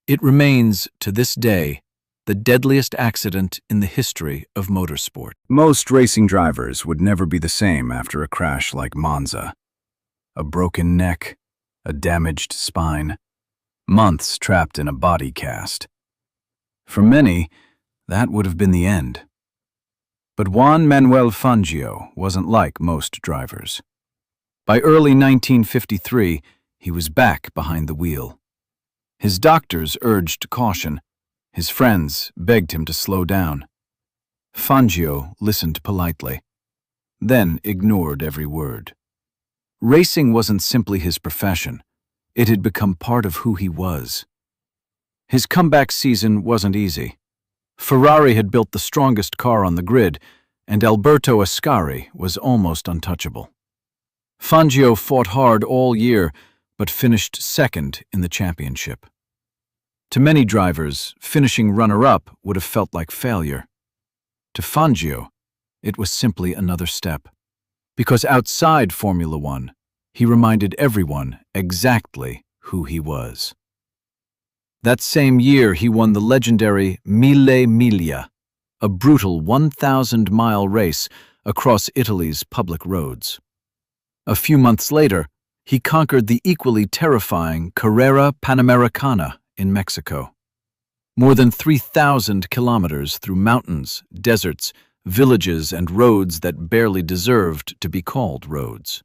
It remains, to this day, the deadliest accident in the history of motorsport. Most racing drivers would never be the same after a crash like Monza. A broken neck, a damaged spine, months trapped in a body cast. For many, that would have been the end. But Juan Manuel Fangio wasn't like most drivers. By early 1953, he was back behind the wheel. His doctors urged caution. His friends begged him to slow down. Fangio listened politely, then ignored every word. Racing wasn't simply his profession. It had become part of who he was. His comeback season wasn't easy. Ferrari had built the strongest car on the grid, and Alberto Ascari was almost untouchable. Fangio fought hard all year, but finished second in the championship. To many drivers, finishing runner-up would have felt like failure. To Fangio, it was simply another step. Because outside Formula One, he reminded everyone exactly who he was. That same year, he won the legendary Mille Miglia, a brutal 1,000-mile race across Italy's public roads. A few months later, he conquered the equally terrifying Carrera Panamericana in Mexico. More than 3,000 kilometers through mountains, deserts, villages, and roads that barely deserved to be called roads.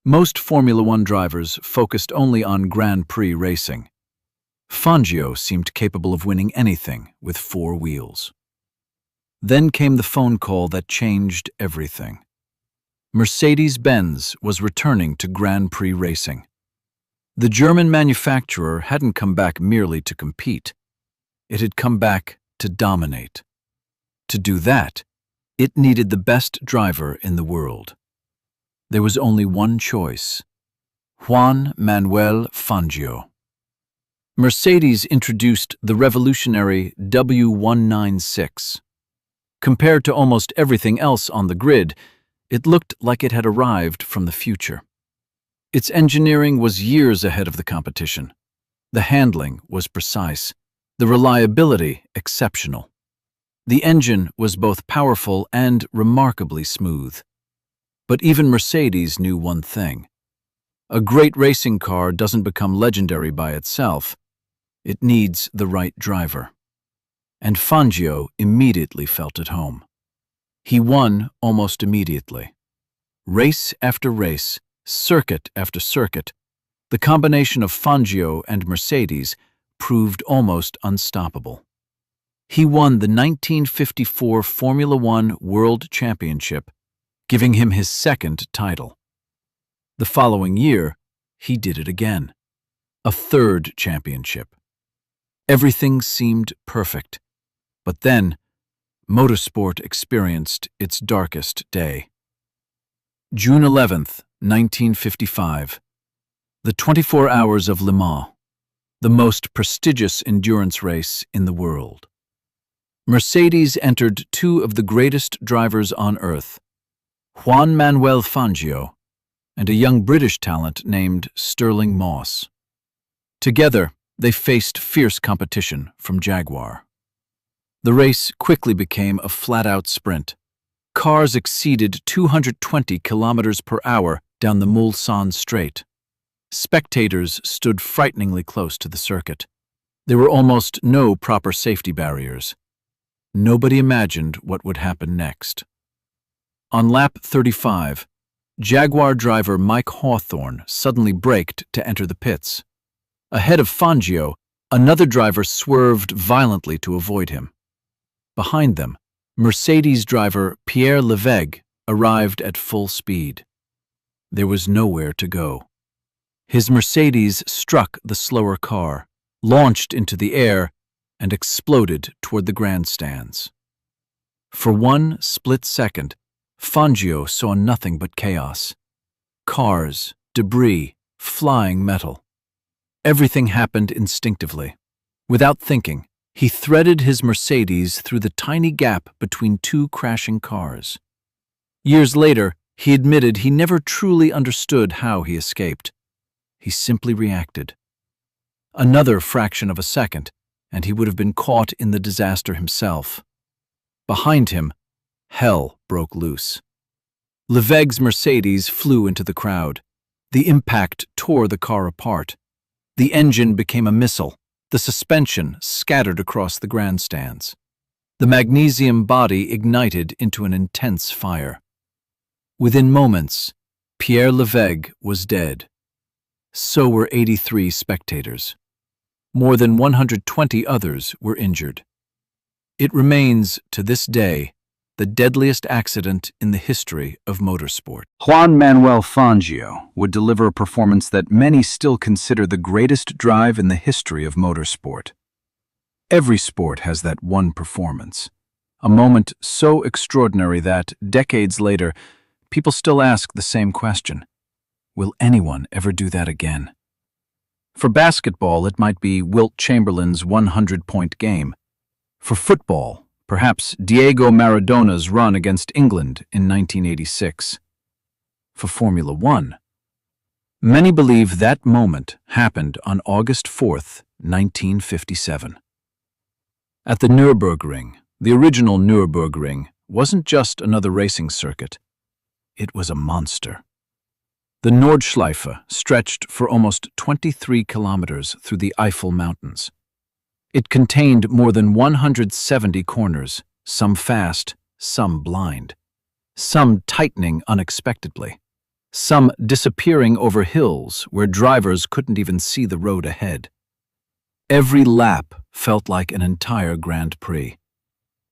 Most Formula One drivers focused only on Grand Prix racing. Fangio seemed capable of winning anything with four wheels. Then came the phone call that changed everything. Mercedes-Benz was returning to Grand Prix racing. The German manufacturer hadn't come back merely to compete. It had come back to dominate. To do that, it needed the best driver in the world. There was only one choice: Juan Manuel Fangio. Mercedes introduced the revolutionary W196. Compared to almost everything else on the grid, it looked like it had arrived from the future. Its engineering was years ahead of the competition. The handling was precise, the reliability exceptional. The engine was both powerful and remarkably smooth. But even Mercedes knew one thing. A great racing car doesn't become legendary by itself. It needs the right driver. And Fangio immediately felt at home. He won almost immediately. Race after race, circuit after circuit, the combination of Fangio and Mercedes proved almost unstoppable. He won the 1954 Formula One World Championship, giving him his second title. The following year, he did it again. A third championship. Everything seemed perfect. But then, motorsport experienced its darkest day. June 11th, 1955. The 24 Hours of Le Mans, the most prestigious endurance race in the world. Mercedes entered two of the greatest drivers on earth, Juan Manuel Fangio and a young British talent named Stirling Moss. Together, they faced fierce competition from Jaguar. The race quickly became a flat-out sprint. Cars exceeded 220 kilometers per hour down the Mulsanne Straight. Spectators stood frighteningly close to the circuit. There were almost no proper safety barriers. Nobody imagined what would happen next. On lap 35, Jaguar driver Mike Hawthorne suddenly braked to enter the pits. Ahead of Fangio, another driver swerved violently to avoid him. Behind them, Mercedes driver Pierre Levegh arrived at full speed. There was nowhere to go. His Mercedes struck the slower car, launched into the air, and exploded toward the grandstands. For one split second, Fangio saw nothing but chaos. Cars, debris, flying metal. Everything happened instinctively. Without thinking, he threaded his Mercedes through the tiny gap between two crashing cars. Years later, he admitted he never truly understood how he escaped. He simply reacted. Another fraction of a second, and he would have been caught in the disaster himself. Behind him, hell broke loose. Leveg's Mercedes flew into the crowd. The impact tore the car apart. The engine became a missile. The suspension scattered across the grandstands. The magnesium body ignited into an intense fire. Within moments, Pierre Leveg was dead. So were 83 spectators. More than 120 others were injured. It remains, to this day, the deadliest accident in the history of motorsport. Juan Manuel Fangio would deliver a performance that many still consider the greatest drive in the history of motorsport. Every sport has that one performance, a moment so extraordinary that, decades later, people still ask the same question: will anyone ever do that again? For basketball, it might be Wilt Chamberlain's 100-point game. For football, perhaps Diego Maradona's run against England in 1986. For Formula One, many believe that moment happened on August 4th, 1957. At the Nürburgring, the original Nürburgring wasn't just another racing circuit. It was a monster. The Nordschleife stretched for almost 23 kilometers through the Eifel Mountains. It contained more than 170 corners, some fast, some blind, some tightening unexpectedly, some disappearing over hills where drivers couldn't even see the road ahead. Every lap felt like an entire Grand Prix.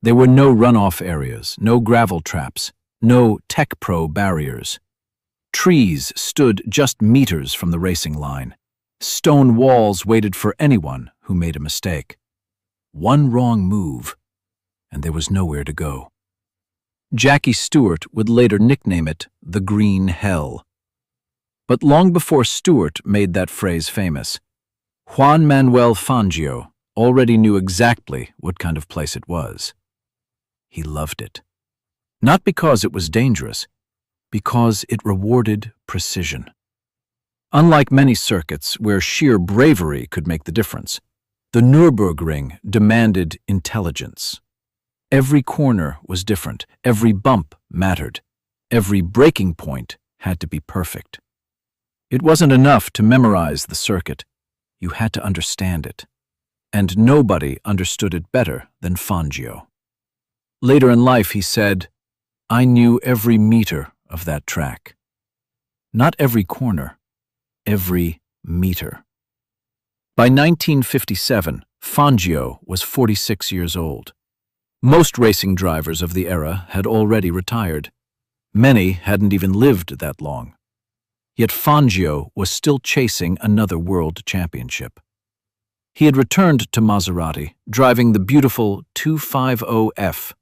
There were no runoff areas, no gravel traps, no Tech Pro barriers. Trees stood just meters from the racing line. Stone walls waited for anyone who made a mistake. One wrong move, and there was nowhere to go. Jackie Stewart would later nickname it the Green Hell. But long before Stewart made that phrase famous, Juan Manuel Fangio already knew exactly what kind of place it was. He loved it. Not because it was dangerous, because it rewarded precision. Unlike many circuits where sheer bravery could make the difference, the Nürburgring demanded intelligence. Every corner was different, every bump mattered, every braking point had to be perfect. It wasn't enough to memorize the circuit, you had to understand it. And nobody understood it better than Fangio. Later in life he said, "I knew every meter of that track. Not every corner, every meter." By 1957, Fangio was 46 years old. Most racing drivers of the era had already retired. Many hadn't even lived that long. Yet Fangio was still chasing another world championship. He had returned to Maserati, driving the beautiful 250F.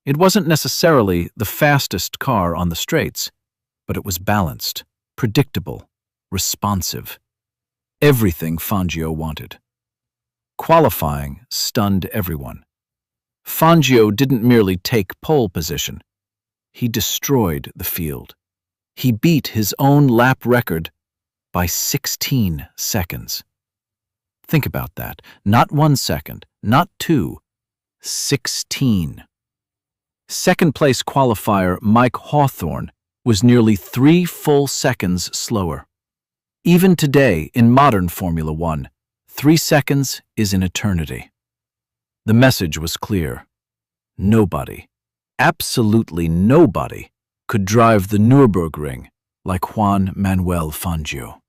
It wasn't necessarily the fastest car on the straights, but it was balanced, predictable, responsive. Everything Fangio wanted. Qualifying stunned everyone. Fangio didn't merely take pole position. He destroyed the field. He beat his own lap record by 16 seconds. Think about that. Not 1 second, not 2, 16. Second-place qualifier Mike Hawthorne was nearly 3 full seconds slower. Even today, in modern Formula One, 3 seconds is an eternity. The message was clear. Nobody, absolutely nobody, could drive the Nürburgring like Juan Manuel Fangio.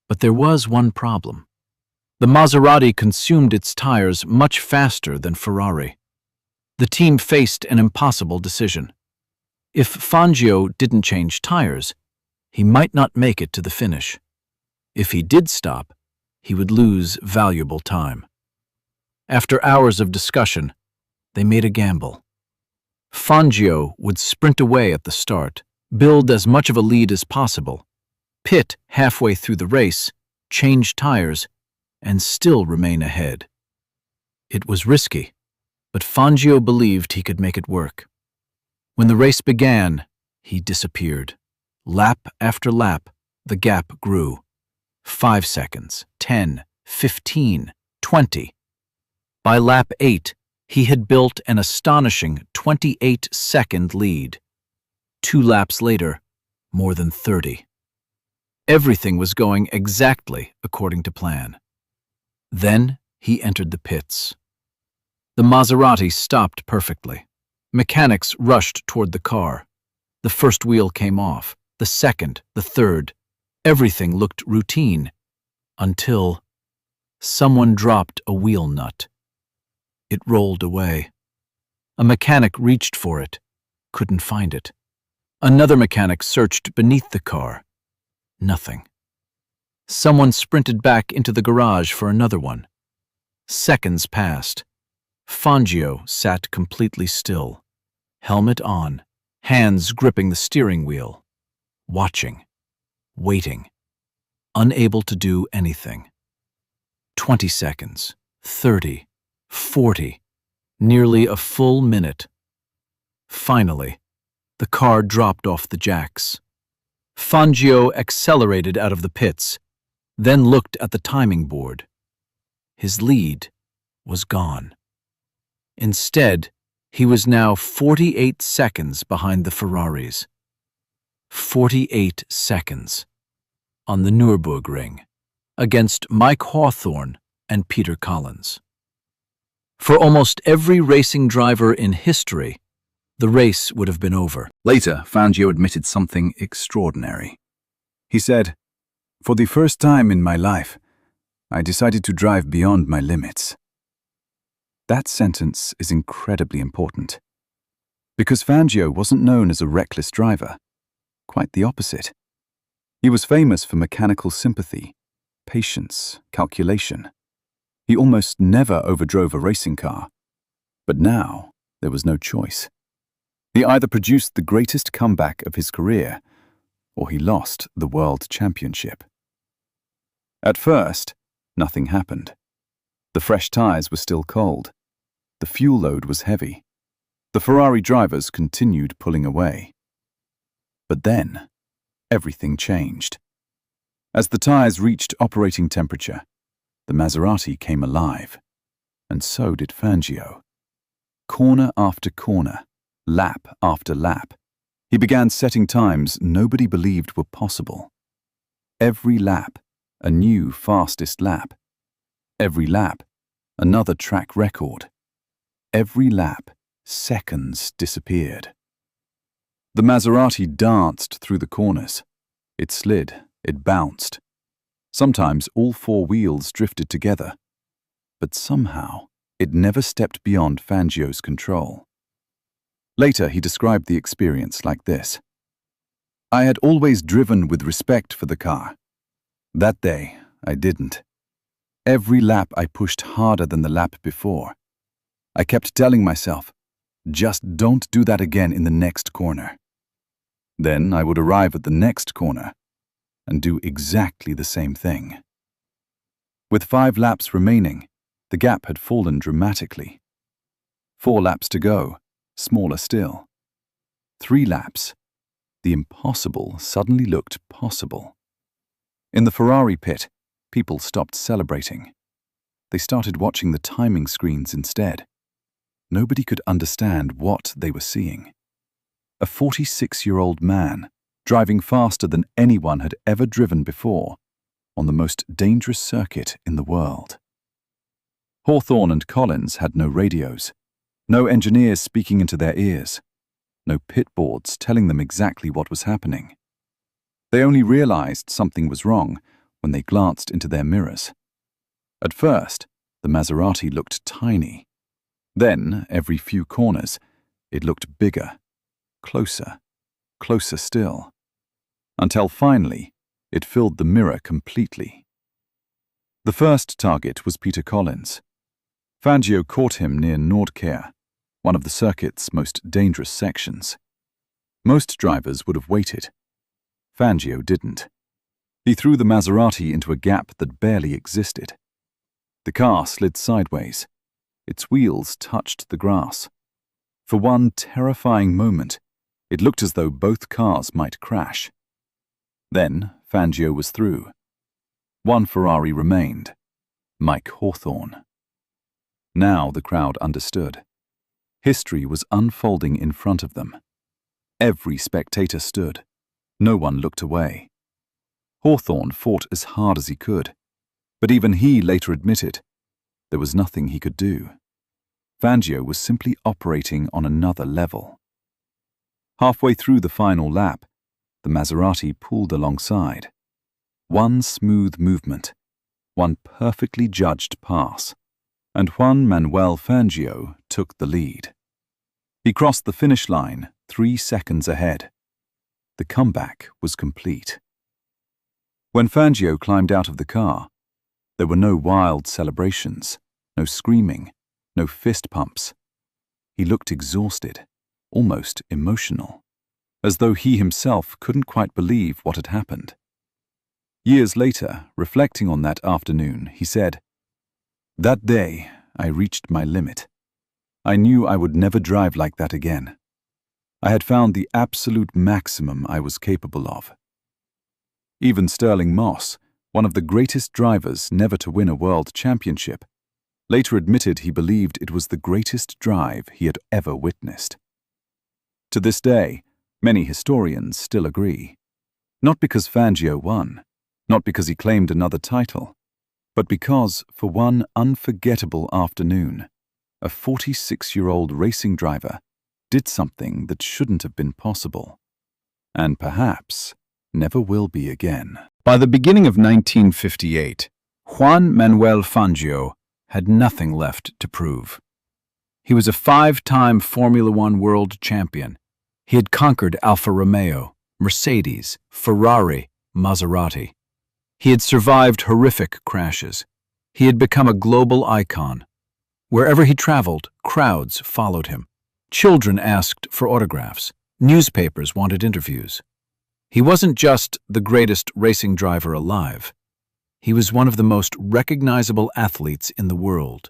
But there was one problem. The Maserati consumed its tires much faster than Ferrari. The team faced an impossible decision. If Fangio didn't change tires, he might not make it to the finish. If he did stop, he would lose valuable time. After hours of discussion, they made a gamble. Fangio would sprint away at the start, build as much of a lead as possible, pit halfway through the race, change tires, and still remain ahead. It was risky, but Fangio believed he could make it work. When the race began, he disappeared. Lap after lap, the gap grew. 5 seconds, 10, 15, 20. By lap 8, he had built an astonishing 28-second lead. 2 laps later, more than 30. Everything was going exactly according to plan. Then he entered the pits. The Maserati stopped perfectly. Mechanics rushed toward the car. The first wheel came off, the second, the third. Everything looked routine, until someone dropped a wheel nut. It rolled away. A mechanic reached for it, couldn't find it. Another mechanic searched beneath the car. Nothing. Someone sprinted back into the garage for another one. Seconds passed. Fangio sat completely still, helmet on, hands gripping the steering wheel, watching, waiting, unable to do anything. 20 seconds, 30, 40, nearly a full minute. Finally, the car dropped off the jacks. Fangio accelerated out of the pits, then looked at the timing board. His lead was gone. Instead, he was now 48 seconds behind the Ferraris. 48 seconds. On the Nürburgring, against Mike Hawthorne and Peter Collins. For almost every racing driver in history, the race would have been over. Later, Fangio admitted something extraordinary. He said, "For the first time in my life, I decided to drive beyond my limits." That sentence is incredibly important, because Fangio wasn't known as a reckless driver. Quite the opposite. He was famous for mechanical sympathy, patience, calculation. He almost never overdrove a racing car. But now, there was no choice. He either produced the greatest comeback of his career, or he lost the World Championship. At first, nothing happened. The fresh tires were still cold. The fuel load was heavy. The Ferrari drivers continued pulling away. But then, everything changed. As the tires reached operating temperature, the Maserati came alive, and so did Fangio. Corner after corner, lap after lap, he began setting times nobody believed were possible. Every lap, a new fastest lap. Every lap, another track record. Every lap, seconds disappeared. The Maserati danced through the corners. It slid, it bounced. Sometimes all 4 wheels drifted together. But somehow, it never stepped beyond Fangio's control. Later, he described the experience like this. "I had always driven with respect for the car. That day, I didn't. Every lap I pushed harder than the lap before. I kept telling myself, just don't do that again in the next corner. Then I would arrive at the next corner and do exactly the same thing." With 5 laps remaining, the gap had fallen dramatically. 4 laps to go, smaller still. 3 laps. The impossible suddenly looked possible. In the Ferrari pit, people stopped celebrating. They started watching the timing screens instead. Nobody could understand what they were seeing. A 46-year-old man, driving faster than anyone had ever driven before, on the most dangerous circuit in the world. Hawthorne and Collins had no radios, no engineers speaking into their ears, no pit boards telling them exactly what was happening. They only realized something was wrong when they glanced into their mirrors. At first, the Maserati looked tiny. Then, every few corners, it looked bigger, closer, closer still, until finally, it filled the mirror completely. The first target was Peter Collins. Fangio caught him near Nordkehr, one of the circuit's most dangerous sections. Most drivers would have waited. Fangio didn't. He threw the Maserati into a gap that barely existed. The car slid sideways. Its wheels touched the grass. For one terrifying moment, it looked as though both cars might crash. Then Fangio was through. 1 Ferrari remained. Mike Hawthorne. Now the crowd understood. History was unfolding in front of them. Every spectator stood. No one looked away. Hawthorne fought as hard as he could, but even he later admitted there was nothing he could do. Fangio was simply operating on another level. Halfway through the final lap, the Maserati pulled alongside. One smooth movement, one perfectly judged pass, and Juan Manuel Fangio took the lead. He crossed the finish line 3 seconds ahead. The comeback was complete. When Fangio climbed out of the car, there were no wild celebrations, no screaming, no fist pumps. He looked exhausted, almost emotional, as though he himself couldn't quite believe what had happened. Years later, reflecting on that afternoon, he said, "That day, I reached my limit. I knew I would never drive like that again. I had found the absolute maximum I was capable of." Even Sterling Moss, one of the greatest drivers never to win a world championship, later admitted he believed it was the greatest drive he had ever witnessed. To this day, many historians still agree. Not because Fangio won, not because he claimed another title, but because, for one unforgettable afternoon, a 46-year-old racing driver did something that shouldn't have been possible, and perhaps never will be again. By the beginning of 1958, Juan Manuel Fangio had nothing left to prove. He was a 5-time Formula One world champion. He had conquered Alfa Romeo, Mercedes, Ferrari, Maserati. He had survived horrific crashes. He had become a global icon. Wherever he traveled, crowds followed him. Children asked for autographs. Newspapers wanted interviews. He wasn't just the greatest racing driver alive. He was one of the most recognizable athletes in the world,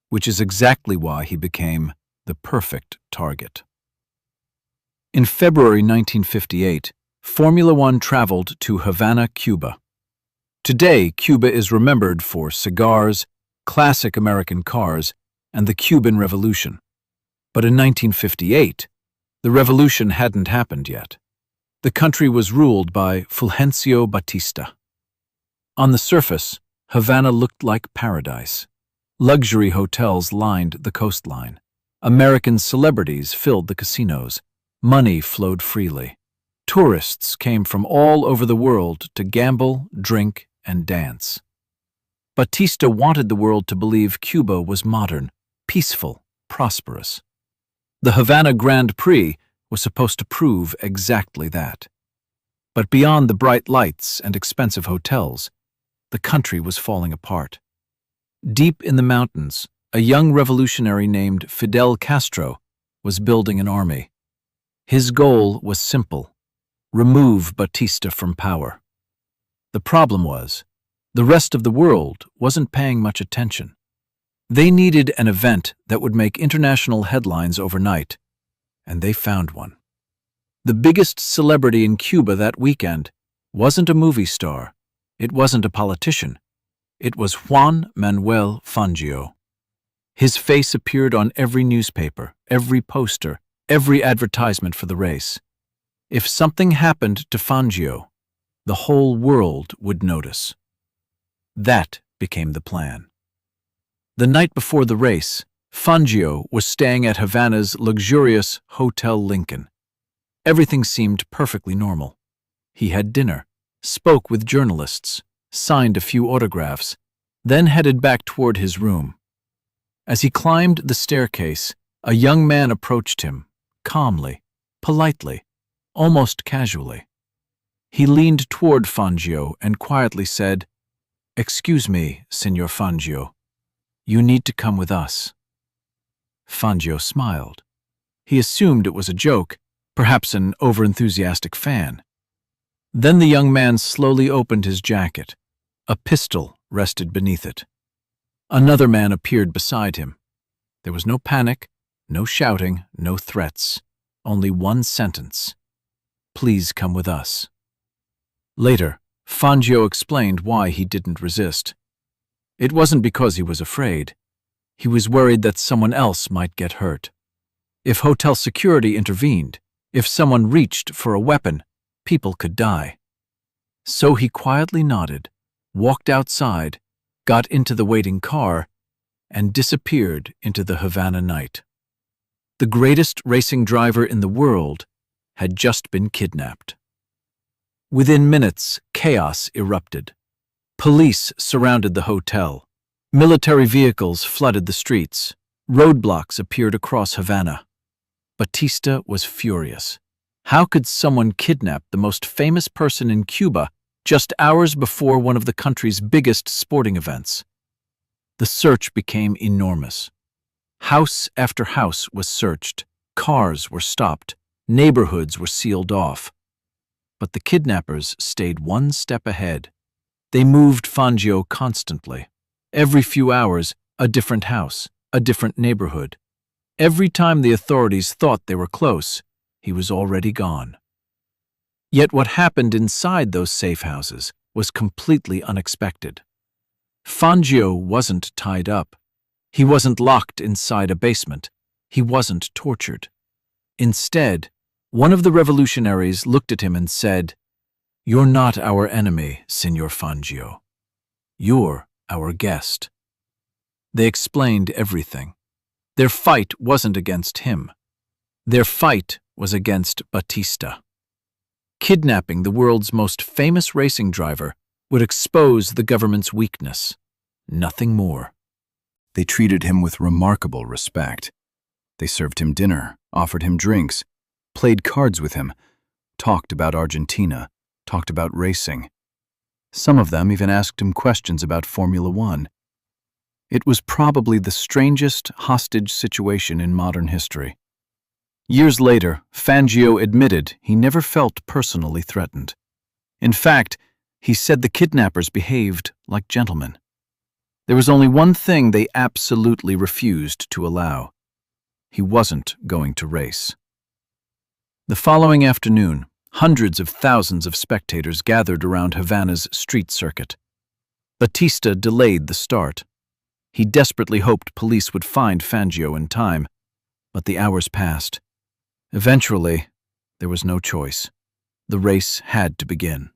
which is exactly why he became the perfect target. In February 1958, Formula One traveled to Havana, Cuba. Today, Cuba is remembered for cigars, classic American cars, and the Cuban Revolution. But in 1958, the revolution hadn't happened yet. The country was ruled by Fulgencio Batista. On the surface, Havana looked like paradise. Luxury hotels lined the coastline. American celebrities filled the casinos. Money flowed freely. Tourists came from all over the world to gamble, drink, and dance. Batista wanted the world to believe Cuba was modern, peaceful, prosperous. The Havana Grand Prix was supposed to prove exactly that. But beyond the bright lights and expensive hotels, the country was falling apart. Deep in the mountains, a young revolutionary named Fidel Castro was building an army. His goal was simple: remove Batista from power. The problem was, the rest of the world wasn't paying much attention. They needed an event that would make international headlines overnight, and they found one. The biggest celebrity in Cuba that weekend wasn't a movie star, it wasn't a politician, it was Juan Manuel Fangio. His face appeared on every newspaper, every poster, every advertisement for the race. If something happened to Fangio, the whole world would notice. That became the plan. The night before the race, Fangio was staying at Havana's luxurious Hotel Lincoln. Everything seemed perfectly normal. He had dinner, spoke with journalists, signed a few autographs, then headed back toward his room. As he climbed the staircase, a young man approached him, calmly, politely, almost casually. He leaned toward Fangio and quietly said, "Excuse me, Signor Fangio. You need to come with us." Fangio smiled. He assumed it was a joke, perhaps an overenthusiastic fan. Then the young man slowly opened his jacket. A pistol rested beneath it. Another man appeared beside him. There was no panic, no shouting, no threats, only one sentence: "Please come with us." Later, Fangio explained why he didn't resist. It wasn't because he was afraid. He was worried that someone else might get hurt. If hotel security intervened, if someone reached for a weapon, people could die. So he quietly nodded, walked outside, got into the waiting car, and disappeared into the Havana night. The greatest racing driver in the world had just been kidnapped. Within minutes, chaos erupted. Police surrounded the hotel. Military vehicles flooded the streets. Roadblocks appeared across Havana. Batista was furious. How could someone kidnap the most famous person in Cuba just hours before one of the country's biggest sporting events? The search became enormous. House after house was searched. Cars were stopped. Neighborhoods were sealed off. But the kidnappers stayed one step ahead. They moved Fangio constantly. Every few hours, a different house, a different neighborhood. Every time the authorities thought they were close, he was already gone. Yet what happened inside those safe houses was completely unexpected. Fangio wasn't tied up. He wasn't locked inside a basement. He wasn't tortured. Instead, one of the revolutionaries looked at him and said, "You're not our enemy, Signor Fangio. You're our guest." They explained everything. Their fight wasn't against him. Their fight was against Batista. Kidnapping the world's most famous racing driver would expose the government's weakness. Nothing more. They treated him with remarkable respect. They served him dinner, offered him drinks, played cards with him, talked about Argentina, talked about racing. Some of them even asked him questions about Formula One. It was probably the strangest hostage situation in modern history. Years later, Fangio admitted he never felt personally threatened. In fact, he said the kidnappers behaved like gentlemen. There was only one thing they absolutely refused to allow. He wasn't going to race. The following afternoon, hundreds of thousands of spectators gathered around Havana's street circuit. Batista delayed the start. He desperately hoped police would find Fangio in time, but the hours passed. Eventually, there was no choice. The race had to begin.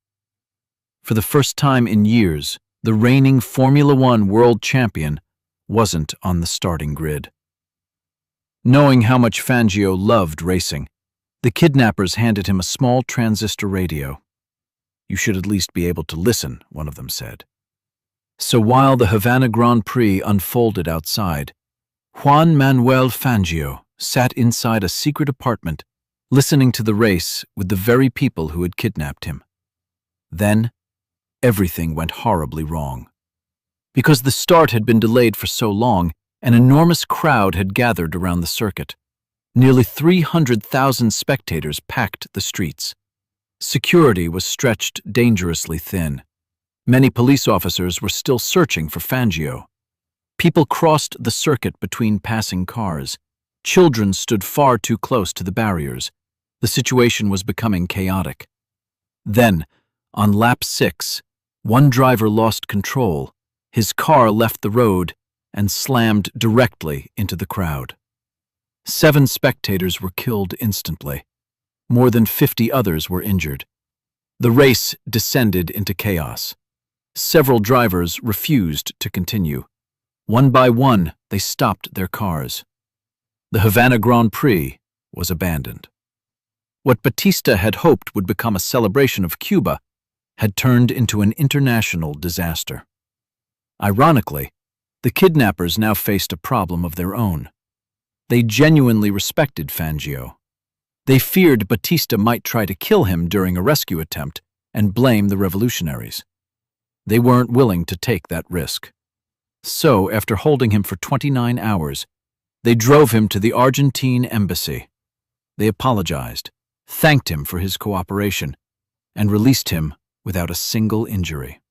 For the first time in years, the reigning Formula One world champion wasn't on the starting grid. Knowing how much Fangio loved racing, the kidnappers handed him a small transistor radio. "You should at least be able to listen," one of them said. So while the Havana Grand Prix unfolded outside, Juan Manuel Fangio sat inside a secret apartment, listening to the race with the very people who had kidnapped him. Then, everything went horribly wrong. Because the start had been delayed for so long, an enormous crowd had gathered around the circuit. Nearly 300,000 spectators packed the streets. Security was stretched dangerously thin. Many police officers were still searching for Fangio. People crossed the circuit between passing cars. Children stood far too close to the barriers. The situation was becoming chaotic. Then, on lap 6, one driver lost control. His car left the road and slammed directly into the crowd. 7 spectators were killed instantly. More than 50 others were injured. The race descended into chaos. Several drivers refused to continue. One by one, they stopped their cars. The Havana Grand Prix was abandoned. What Batista had hoped would become a celebration of Cuba had turned into an international disaster. Ironically, the kidnappers now faced a problem of their own. They genuinely respected Fangio. They feared Batista might try to kill him during a rescue attempt and blame the revolutionaries. They weren't willing to take that risk. So, after holding him for 29 hours, they drove him to the Argentine embassy. They apologized, thanked him for his cooperation, and released him without a single injury.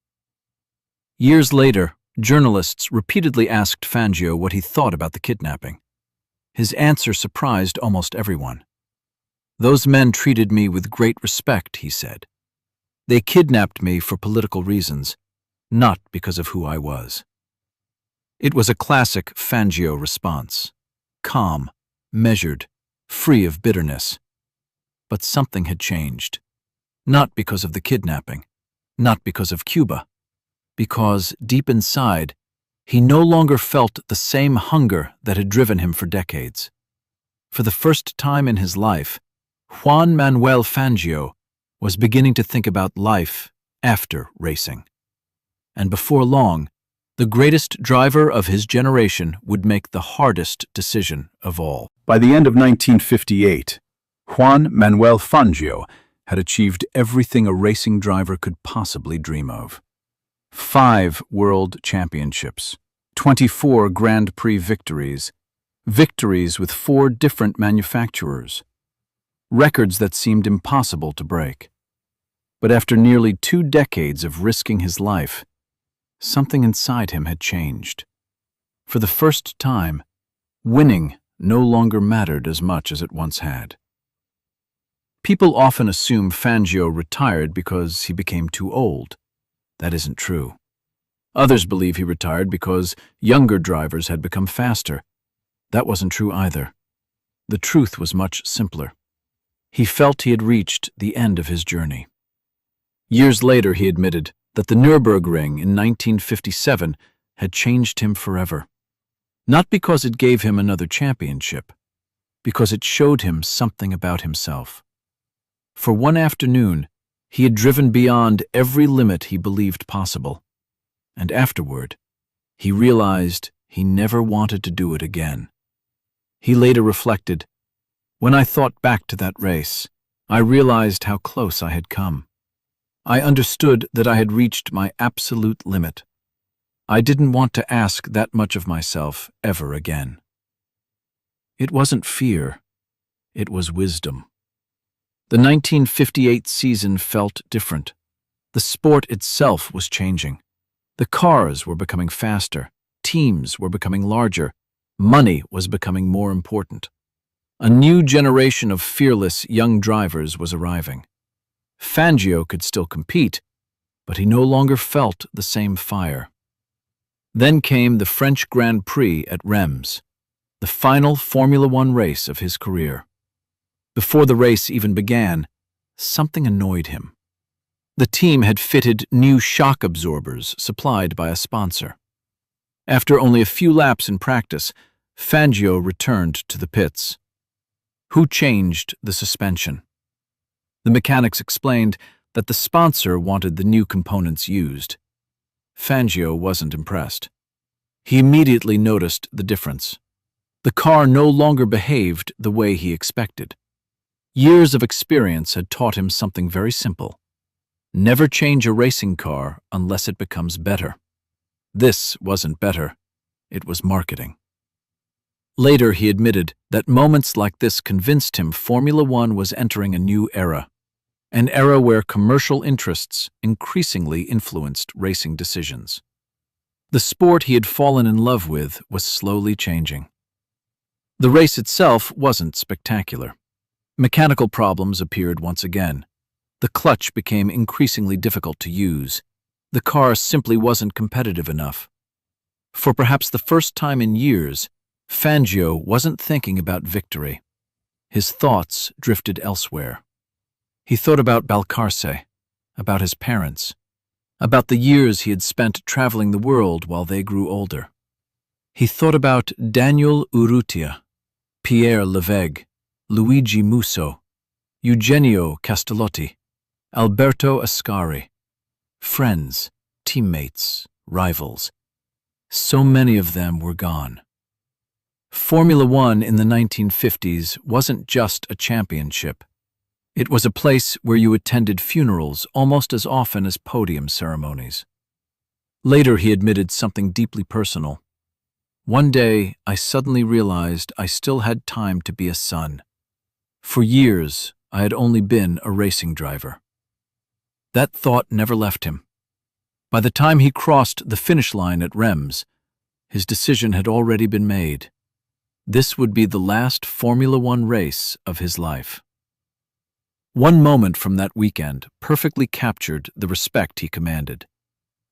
Years later, journalists repeatedly asked Fangio what he thought about the kidnapping. His answer surprised almost everyone. "Those men treated me with great respect," he said. "They kidnapped me for political reasons, not because of who I was." It was a classic Fangio response. Calm, measured, free of bitterness. But something had changed. Not because of the kidnapping, not because of Cuba, because deep inside, he no longer felt the same hunger that had driven him for decades. For the first time in his life, Juan Manuel Fangio was beginning to think about life after racing. And before long, the greatest driver of his generation would make the hardest decision of all. By the end of 1958, Juan Manuel Fangio had achieved everything a racing driver could possibly dream of. 5 world championships, 24 Grand Prix victories, victories with 4 different manufacturers, records that seemed impossible to break. But after nearly 2 decades of risking his life, something inside him had changed. For the first time, winning no longer mattered as much as it once had. People often assume Fangio retired because he became too old. That isn't true. Others believe he retired because younger drivers had become faster. That wasn't true either. The truth was much simpler. He felt he had reached the end of his journey. Years later, he admitted that the Nürburgring in 1957 had changed him forever. Not because it gave him another championship, because it showed him something about himself. For one afternoon, he had driven beyond every limit he believed possible. And afterward, he realized he never wanted to do it again. He later reflected, "When I thought back to that race, I realized how close I had come. I understood that I had reached my absolute limit. I didn't want to ask that much of myself ever again." It wasn't fear, it was wisdom. The 1958 season felt different. The sport itself was changing. The cars were becoming faster, teams were becoming larger, money was becoming more important. A new generation of fearless young drivers was arriving. Fangio could still compete, but he no longer felt the same fire. Then came the French Grand Prix at Reims, the final Formula One race of his career. Before the race even began, something annoyed him. The team had fitted new shock absorbers supplied by a sponsor. After only a few laps in practice, Fangio returned to the pits. Who changed the suspension? The mechanics explained that the sponsor wanted the new components used. Fangio wasn't impressed. He immediately noticed the difference. The car no longer behaved the way he expected. Years of experience had taught him something very simple. Never change a racing car unless it becomes better. This wasn't better. It was marketing. Later, he admitted that moments like this convinced him Formula One was entering a new era, an era where commercial interests increasingly influenced racing decisions. The sport he had fallen in love with was slowly changing. The race itself wasn't spectacular. Mechanical problems appeared once again. The clutch became increasingly difficult to use. The car simply wasn't competitive enough. For perhaps the first time in years, Fangio wasn't thinking about victory. His thoughts drifted elsewhere. He thought about Balcarce, about his parents, about the years he had spent traveling the world while they grew older. He thought about Daniel Urrutia, Pierre Levegh, Luigi Musso, Eugenio Castellotti, Alberto Ascari. Friends, teammates, rivals. So many of them were gone. Formula One in the 1950s wasn't just a championship. It was a place where you attended funerals almost as often as podium ceremonies. Later, he admitted something deeply personal. "One day, I suddenly realized I still had time to be a son. For years, I had only been a racing driver." That thought never left him. By the time he crossed the finish line at Reims, his decision had already been made. This would be the last Formula One race of his life. One moment from that weekend perfectly captured the respect he commanded.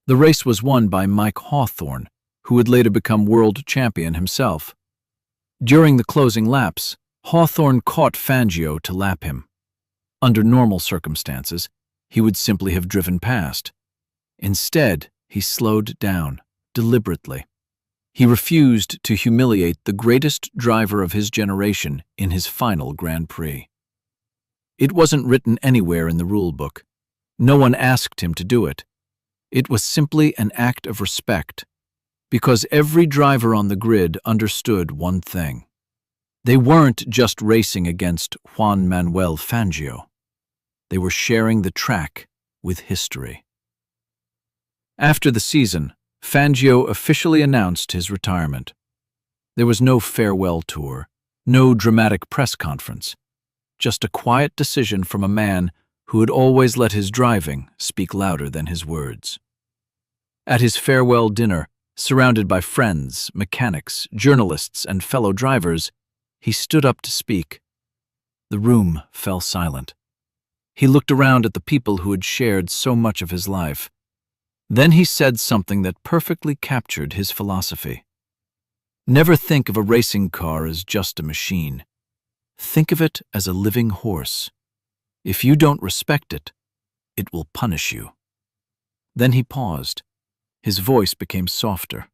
The race was won by Mike Hawthorne, who would later become world champion himself. During the closing laps, Hawthorne caught Fangio to lap him. Under normal circumstances, he would simply have driven past. Instead, he slowed down, deliberately. He refused to humiliate the greatest driver of his generation in his final Grand Prix. It wasn't written anywhere in the rule book. No one asked him to do it. It was simply an act of respect, because every driver on the grid understood one thing. They weren't just racing against Juan Manuel Fangio. They were sharing the track with history. After the season, Fangio officially announced his retirement. There was no farewell tour, no dramatic press conference, just a quiet decision from a man who had always let his driving speak louder than his words. At his farewell dinner, surrounded by friends, mechanics, journalists, and fellow drivers, he stood up to speak. The room fell silent. He looked around at the people who had shared so much of his life. Then he said something that perfectly captured his philosophy. Never think of a racing car as just a machine. Think of it as a living horse. If you don't respect it, it will punish you. Then he paused. His voice became softer.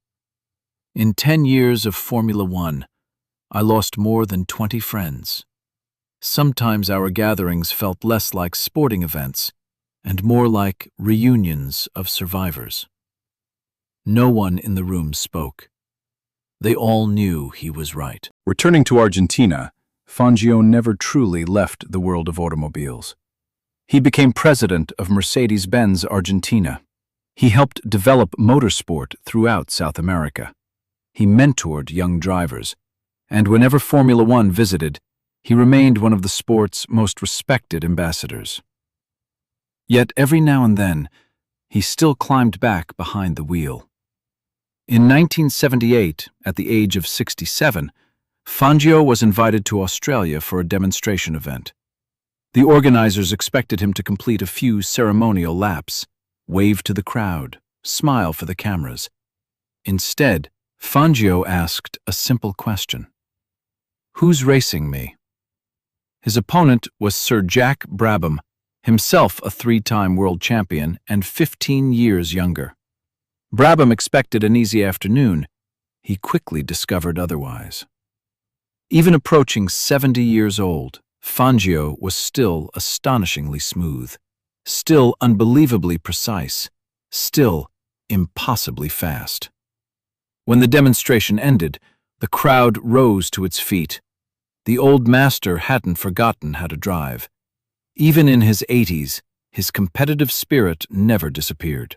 In 10 years of Formula One, I lost more than 20 friends. Sometimes our gatherings felt less like sporting events and more like reunions of survivors. No one in the room spoke. They all knew he was right. Returning to Argentina, Fangio never truly left the world of automobiles. He became president of Mercedes-Benz Argentina. He helped develop motorsport throughout South America. He mentored young drivers, and whenever Formula One visited, he remained one of the sport's most respected ambassadors. Yet every now and then, he still climbed back behind the wheel. In 1978, at the age of 67, Fangio was invited to Australia for a demonstration event. The organizers expected him to complete a few ceremonial laps, wave to the crowd, smile for the cameras. Instead, Fangio asked a simple question. Who's racing me? His opponent was Sir Jack Brabham, himself a 3-time world champion and 15 years younger. Brabham expected an easy afternoon. He quickly discovered otherwise. Even approaching 70 years old, Fangio was still astonishingly smooth, still unbelievably precise, still impossibly fast. When the demonstration ended, the crowd rose to its feet. The old master hadn't forgotten how to drive. Even in his 80s, his competitive spirit never disappeared.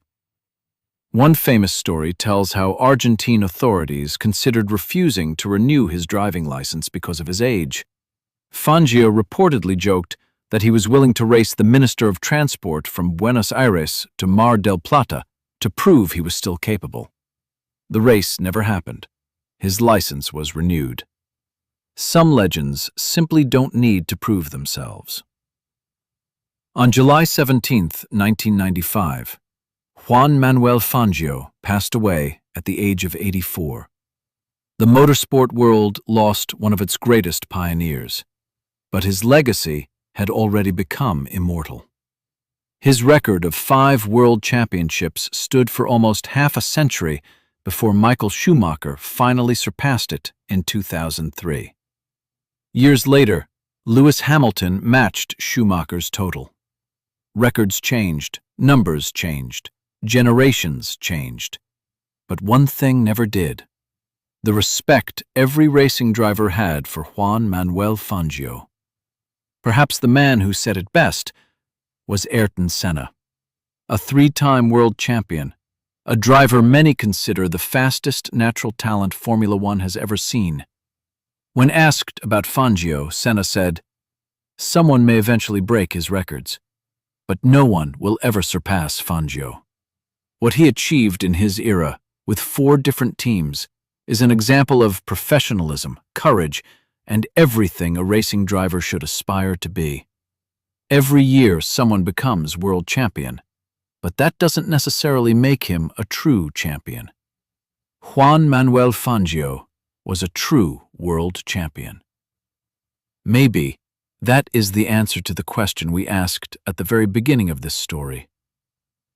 One famous story tells how Argentine authorities considered refusing to renew his driving license because of his age. Fangio reportedly joked that he was willing to race the Minister of Transport from Buenos Aires to Mar del Plata to prove he was still capable. The race never happened. His license was renewed. Some legends simply don't need to prove themselves. On July 17, 1995, Juan Manuel Fangio passed away at the age of 84. The motorsport world lost one of its greatest pioneers, but his legacy had already become immortal. His record of 5 world championships stood for almost half a century before Michael Schumacher finally surpassed it in 2003. Years later, Lewis Hamilton matched Schumacher's total. Records changed, numbers changed, generations changed. But one thing never did: the respect every racing driver had for Juan Manuel Fangio. Perhaps the man who said it best was Ayrton Senna, a 3-time world champion, a driver many consider the fastest natural talent Formula One has ever seen. When asked about Fangio, Senna said, "Someone may eventually break his records, but no one will ever surpass Fangio." What he achieved in his era, with 4 different teams, is an example of professionalism, courage, and everything a racing driver should aspire to be. Every year someone becomes world champion, but that doesn't necessarily make him a true champion. Juan Manuel Fangio was a true world champion. Maybe that is the answer to the question we asked at the very beginning of this story.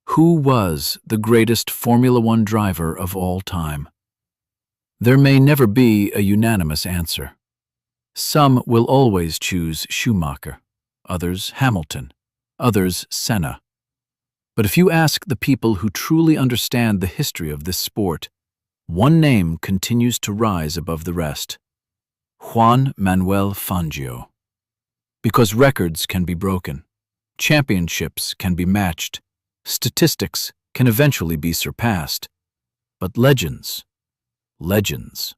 Who was the greatest Formula One driver of all time? There may never be a unanimous answer. Some will always choose Schumacher, others Hamilton, others Senna. But if you ask the people who truly understand the history of this sport, one name continues to rise above the rest: Juan Manuel Fangio. Because records can be broken, championships can be matched, statistics can eventually be surpassed, but legends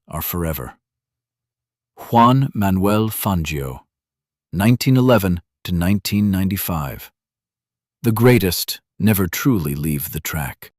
are forever. Juan Manuel Fangio, 1911 to 1995. The greatest never truly leave the track.